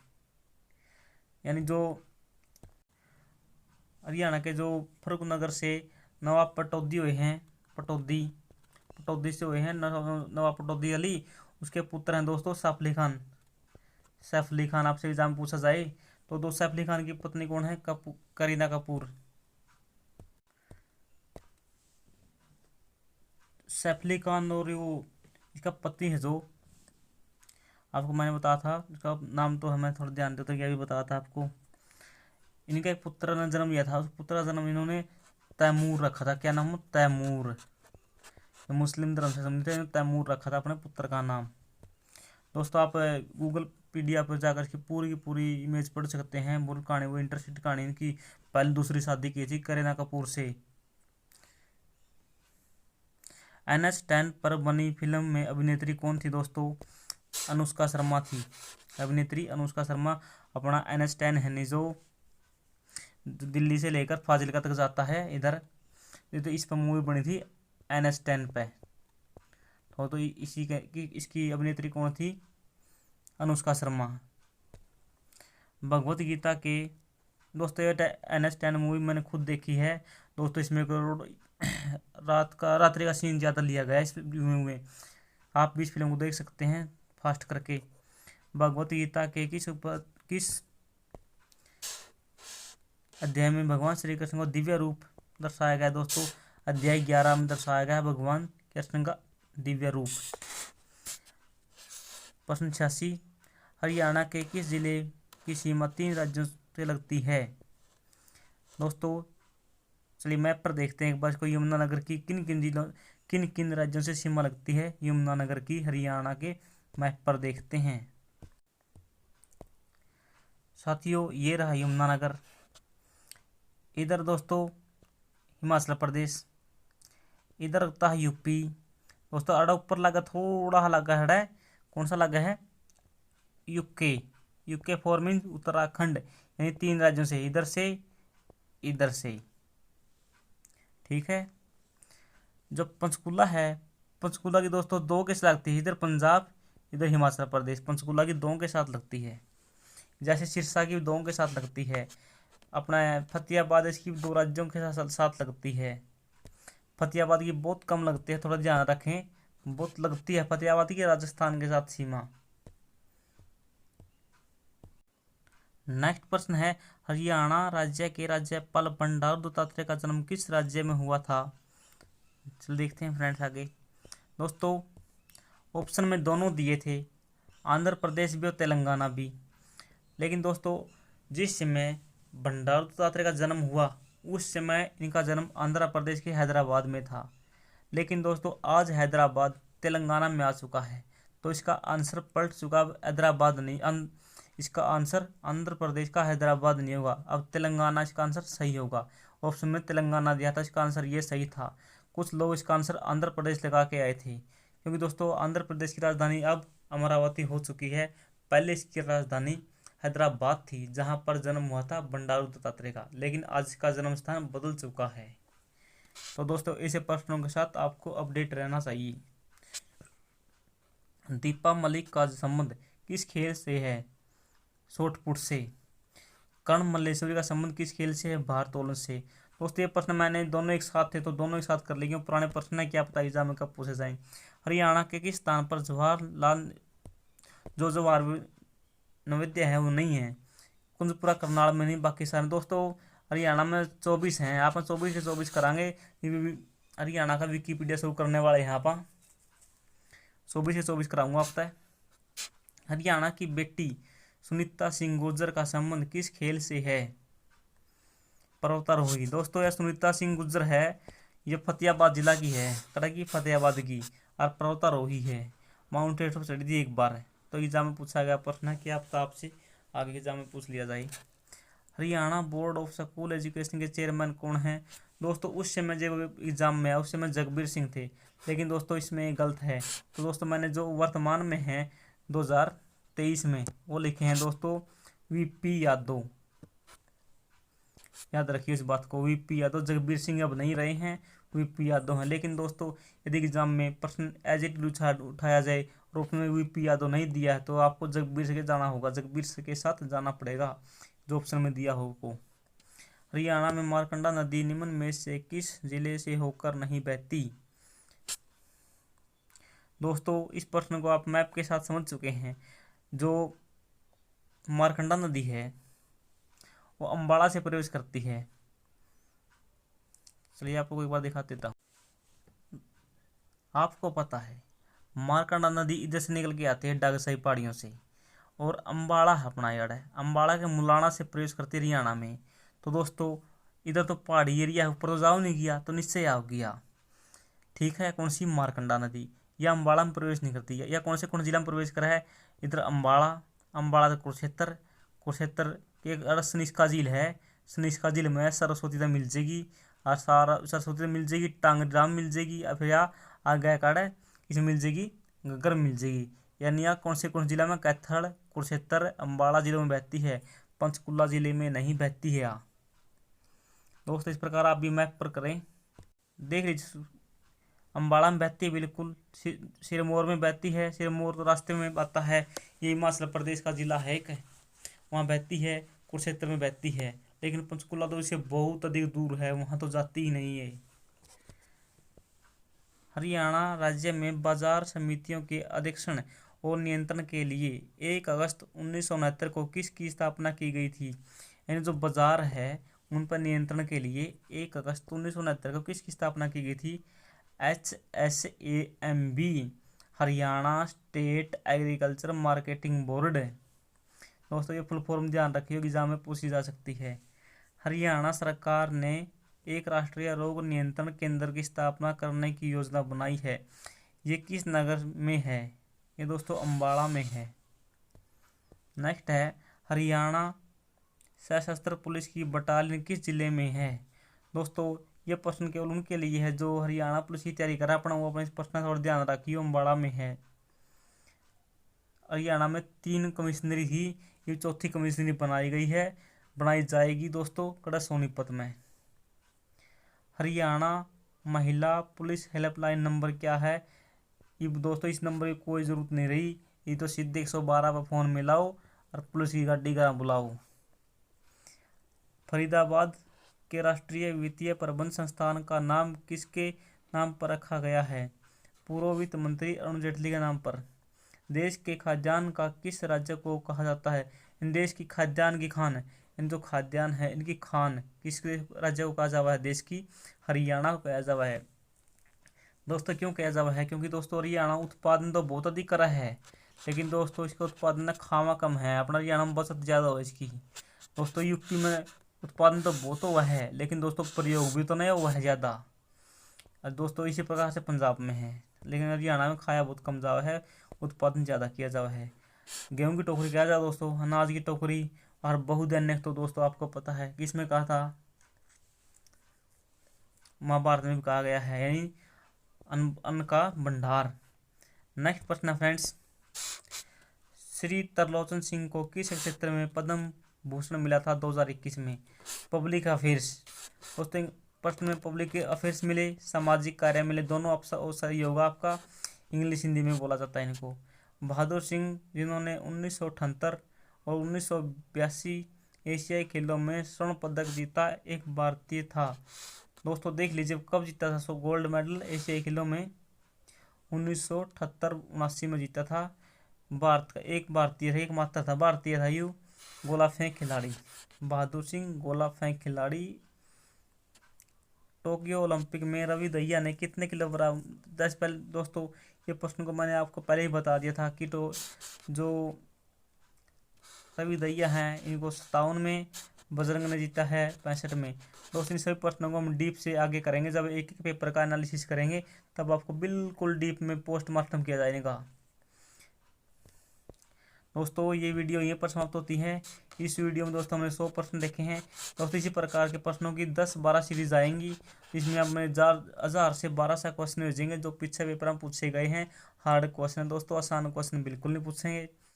यानी जो हरियाणा के जो फर्रुखनगर से नवाब पटौदी हुए हैं, पटौदी से हुए हैं नवाब पटौदी अली, उसके पुत्र हैं दोस्तों सैफ अली खान। सैफ अली खान आपसे एग्जाम पूछा जाए तो दो सैफ अली खान की पत्नी कौन है? करीना कपूर। सैफ अली खान और वो इसका पति है जो आपको मैंने बताया था, इसका नाम तो हमें थोड़ा ध्यान देते, क्या भी बताया था आपको। इनका एक पुत्र ने जन्म लिया था, उस पुत्र का जन्म इन्होंने तैमूर रखा था। क्या नाम? तैमूर। मुस्लिम धर्म से संबंधित है, तैमूर रखा था अपने पुत्र का नाम। दोस्तों आप गूगल पीडीएफ पर जाकर के पूरी की पूरी इमेज पढ़ सकते हैं। मूल कहानी वो इंटरेस्टिंग कहानी, इनकी पहले दूसरी शादी की थी करीना कपूर से। NH-10 पर बनी फिल्म में अभिनेत्री कौन थी दोस्तों? अनुष्का शर्मा थी। अभिनेत्री अनुष्का शर्मा। अपना NH-10 है जो दिल्ली से लेकर फाजिलका तक जाता है इधर, तो इस पर मूवी बनी थी NH-10 पे। तो इसी की इसकी अभिनेत्री कौन थी? अनुष्का शर्मा। भगवत गीता के दोस्तों ये NH-10 मूवी मैंने खुद देखी है दोस्तों। इसमें रात्रि का सीन ज़्यादा लिया गया है इस मूवी में। आप भी इस फिल्म को देख सकते हैं फास्ट करके। भगवत गीता के किस अध्याय में भगवान श्री कृष्ण का दिव्य रूप दर्शाया गया दोस्तों? अध्याय 11 में दर्शाया गया है भगवान कृष्ण का दिव्य रूप। प्रश्न 86, हरियाणा के किस जिले की सीमा 3 राज्यों से लगती है? दोस्तों चलिए मैप पर देखते हैं एक बार इसको। यमुनानगर की किन किन राज्यों से सीमा लगती है यमुनानगर की? हरियाणा के मैप पर देखते हैं साथियों। ये रहा यमुनानगर। इधर दोस्तों हिमाचल प्रदेश, इधर लगता है यूपी। दोस्तों अड़ा ऊपर लगा, थोड़ा लगा है, कौन सा लगा है? UK for mean Uttarakhand. यानी 3 राज्यों से, इधर से। ठीक है। जो पंचकुला है, पंचकुला की दोस्तों 2 के साथ लगती है, इधर पंजाब इधर हिमाचल प्रदेश। पंचकुला की 2 के साथ लगती है। जैसे सिरसा की 2 के साथ लगती है। अपना फतेहाबाद इसकी 2 राज्यों के साथ लगती है। फतेहाबाद की बहुत कम लगती है, थोड़ा ध्यान रखें, बहुत लगती है फतेहाबाद की राजस्थान के साथ सीमा। नेक्स्ट प्रश्न है, हरियाणा राज्य के राज्यपाल बंडारू दत्तात्रेय का जन्म किस राज्य में हुआ था? चल देखते हैं फ्रेंड्स आगे। दोस्तों ऑप्शन में दोनों दिए थे, आंध्र प्रदेश भी और तेलंगाना भी। लेकिन दोस्तों जिस समय बंडारू दत्तात्रेय का जन्म हुआ उस समय इनका जन्म आंध्र प्रदेश के हैदराबाद में था। लेकिन दोस्तों आज हैदराबाद तेलंगाना में आ चुका है, तो इसका आंसर पलट चुका। अब हैदराबाद नहीं, इसका आंसर आंध्र प्रदेश का हैदराबाद नहीं होगा, अब तेलंगाना इसका आंसर सही होगा। ऑप्शन में तेलंगाना दिया था, इसका आंसर ये सही था। कुछ लोग इसका आंसर आंध्र प्रदेश लगा के आए थे, क्योंकि दोस्तों आंध्र प्रदेश की राजधानी अब अमरावती हो चुकी है, पहले इसकी राजधानी हैदराबाद थी, जहां पर जन्म हुआ था बंडारू दत्तात्रेय का, लेकिन आज का जन्म स्थान बदल चुका है। तो दोस्तों ऐसे प्रश्नों के साथ आपको अपडेट रहना चाहिए। दीपा मलिक का संबंध किस खेल से है? शॉटपुट से। कर्ण मल्लेश्वरी का संबंध किस खेल से है? भारोत्तोलन से। दोस्तों ये प्रश्न मैंने दोनों एक साथ थे तो दोनों एक साथ कर लिए, पुराने प्रश्न है, क्या पता एग्जाम में कब पूछे जाएं। हरियाणा के किस स्थान पर जवाहरलाल जो जवाहर नवोदय है वो नहीं है? कुंजपुरा करनाल में नहीं, बाकी सारे। दोस्तों हरियाणा में 24 हैं, आप 24 से 24 करांगे। हरियाणा का विकीपीडिया शुरू करने वाले हैं, आप 24 से 24 कराऊंगा आप तय। हरियाणा की बेटी सुनीता सिंह गुर्जर का संबंध किस खेल से है? पर्वतारोही। दोस्तों यह सुनीता सिंह गुर्जर है, ये फतेहाबाद जिला की है, कड़की फतेहाबाद की, और पर्वतारोही है। माउंट एवरेस्ट पर चढ़ी थी एक बार। तो एग्जाम में पूछा गया प्रश्न है, क्या आपका आपसे आगे एग्जाम में पूछ लिया जाए। Haryana board of school education के चेयरमैन कौन है? दोस्तों उस समय जब एग्जाम में आया उस समय जगबीर सिंह थे, लेकिन दोस्तों इसमें गलत है। तो दोस्तों मैंने जो वर्तमान में है 2023 में वो लिखे हैं दोस्तों वीपी यादव। याद रखिए इस बात को, वीपी यादव। जगबीर सिंह अब नहीं रहे हैं, वीपी यादव हैं। लेकिन दोस्तों यदि एग्जाम में प्रश्न एज इट उठाया जाए और उसमें वीपी यादव नहीं दिया है तो आपको जगबीर से जाना होगा, जगबीर से के साथ जाना पड़ेगा जो ऑप्शन में दिया हो को। हरियाणा में मारकंडा नदी निम्न में से किस जिले से होकर नहीं बहती? दोस्तों इस प्रश्न को आप मैप के साथ समझ चुके हैं। जो मारकंडा नदी है वो अम्बाड़ा से प्रवेश करती है। चलिए आपको एक बार दिखा देता हूँ। आपको पता है मारकंडा नदी इधर से निकल के आती है डागसाई पहाड़ियों से, और अम्बाड़ा अपना यार्ड है, अम्बाड़ा के मुलाना से प्रवेश करती है हरियाणा में। तो दोस्तों इधर तो पहाड़ी एरिया है, ऊपर तो जाओ नहीं गया तो नीचे आओ गया। ठीक है, कौन सी? मारकंडा नदी। यह अम्बाड़ा में प्रवेश नहीं करती है। या कौन जिला में प्रवेश करा है? इधर अम्बाड़ा, अम्बाड़ा से कुरुक्षेत्र, कुरुक्षेत्र के एक सनिष्का झील है, सनिष्का झील में सरस्वती मिल जाएगी, और सारा सरस्वती मिल जाएगी, टांगराम मिल जाएगी, और फिर आगे काड़ इसमें मिल जाएगी, गगर मिल जाएगी। यानी यहाँ कौन जिला में? कैथल, कुरुक्षेत्र, अम्बाड़ा जिलों में बहती है, पंचकुला जिले में नहीं बहती है। यहाँ दोस्तों इस प्रकार आप भी मैप पर करें, देख लीजिए। अम्बाड़ा में बहती है बिल्कुल, सिरमौर में बहती है, सिरमौर तो रास्ते में आता है, ये हिमाचल प्रदेश का जिला है एक, वहाँ बहती है। कुरुक्षेत्र में बहती है, लेकिन पंचकुला तो इससे बहुत अधिक दूर है, वहाँ तो जाती ही नहीं है। हरियाणा राज्य में बाजार समितियों के अधीक्षण और नियंत्रण के लिए 1 अगस्त 1969 को किसकी स्थापना की गई थी? यानी जो बाजार है उन पर नियंत्रण के लिए 1 अगस्त 1969 को किसकी स्थापना की गई थी? HSAMB, Haryana state agriculture marketing board. दोस्तों ये फुल फॉर्म ध्यान रखिए, एग्जाम में पूछी जा सकती है। हरियाणा सरकार ने एक राष्ट्रीय रोग नियंत्रण केंद्र की स्थापना करने की योजना बनाई है, ये किस नगर में है? ये दोस्तों अम्बाड़ा में है। नेक्स्ट है हरियाणा सशस्त्र पुलिस की बटालियन किस जिले में है? दोस्तों ये प्रश्न केवल उनके लिए है जो हरियाणा पुलिस की तैयारी कर रहा है, अपना वो अपने इस प्रश्न का थोड़ा ध्यान रखिए, अम्बाड़ा में है। हरियाणा में 3 कमिश्नरी थी, ये 4थी कमिश्नरी बनाई गई है, बनाई जाएगी दोस्तों कड़ा सोनीपत में। हरियाणा महिला पुलिस हेल्पलाइन नंबर क्या है? ये दोस्तों इस नंबर की कोई ज़रूरत नहीं रही, ये तो सीधे 112 पर फ़ोन मिलाओ और पुलिस की गाड़ी का बुलाओ। फरीदाबाद के राष्ट्रीय वित्तीय प्रबंध संस्थान का नाम किसके नाम पर रखा गया है? पूर्व वित्त मंत्री अरुण जेटली के नाम पर। देश के खाद्यान्न का किस राज्य को कहा जाता है? इन देश की खाद्यान्न की खान, इन जो खाद्यान्न है इनकी खान किस राज्य को कहा जावा है? देश की हरियाणा को कहा जावा है। दोस्तों क्यों कहा जावा है? क्योंकि दोस्तों हरियाणा उत्पादन तो बहुत अधिक करा है, लेकिन दोस्तों इसका उत्पादन में खामा कम है, अपना हरियाणा में बचत ज़्यादा हो इसकी। दोस्तों यूपी में उत्पादन तो बहुत हुआ है, लेकिन दोस्तों प्रयोग भी तो नहीं हुआ है ज़्यादा। और दोस्तों इसी प्रकार से पंजाब में है, लेकिन हरियाणा में खाया बहुत कम जावा है, उत्पादन ज़्यादा किया जावा है। गेहूं की टोकरी कहा जाए दोस्तों, अनाज की टोकरी। और बहुधान्य तो दोस्तों आपको पता है किसमें कहा था? महाभारत में भी कहा गया है, यानी अन्न का भंडार। नेक्स्ट प्रश्न है फ्रेंड्स, श्री तरलोचन सिंह को किस क्षेत्र में पद्म भूषण मिला था 2021 में? Public affairs. दोस्तों प्रश्न में पब्लिक अफेयर्स मिले, सामाजिक कार्य मिले, दोनों और सही होगा आपका। इंग्लिश हिंदी में बोला जाता है इनको। बहादुर सिंह जिन्होंने 1978 और 1982 एशियाई खेलों में स्वर्ण पदक जीता एक भारतीय था। दोस्तों देख लीजिए कब जीता था। गोल्ड मेडल एशियाई खेलों में 1978-79 में जीता था। भारत का एक भारतीय था, एकमात्र था, भारतीय था यू गोला फेंक खिलाड़ी। बहादुर सिंह गोला फेंक खिलाड़ी। टोक्यो ओलंपिक में रवि दहिया ने कितने किलो बराबर पहले दोस्तों ये प्रश्न को मैंने आपको पहले ही बता दिया था कि तो जो रवि दहिया हैं इनको 57 में, बजरंग ने जीता है 65 में। दोस्तों इन सभी प्रश्नों को हम डीप से आगे करेंगे, जब एक एक पेपर का एनालिसिस करेंगे तब आपको बिल्कुल डीप में पोस्टमार्टम किया जाएगा। दोस्तों ये वीडियो यहीं पर समाप्त होती है। इस वीडियो में दोस्तों हमने 100 प्रश्न देखे हैं। दोस्तों इसी प्रकार के प्रश्नों की 10-12 सीरीज आएंगी, जिसमें हमें 1000 से 1200 क्वेश्चन भेजेंगे जो पीछे पेपर में पूछे गए हैं। हार्ड क्वेश्चन दोस्तों, आसान क्वेश्चन बिल्कुल नहीं पूछेंगे।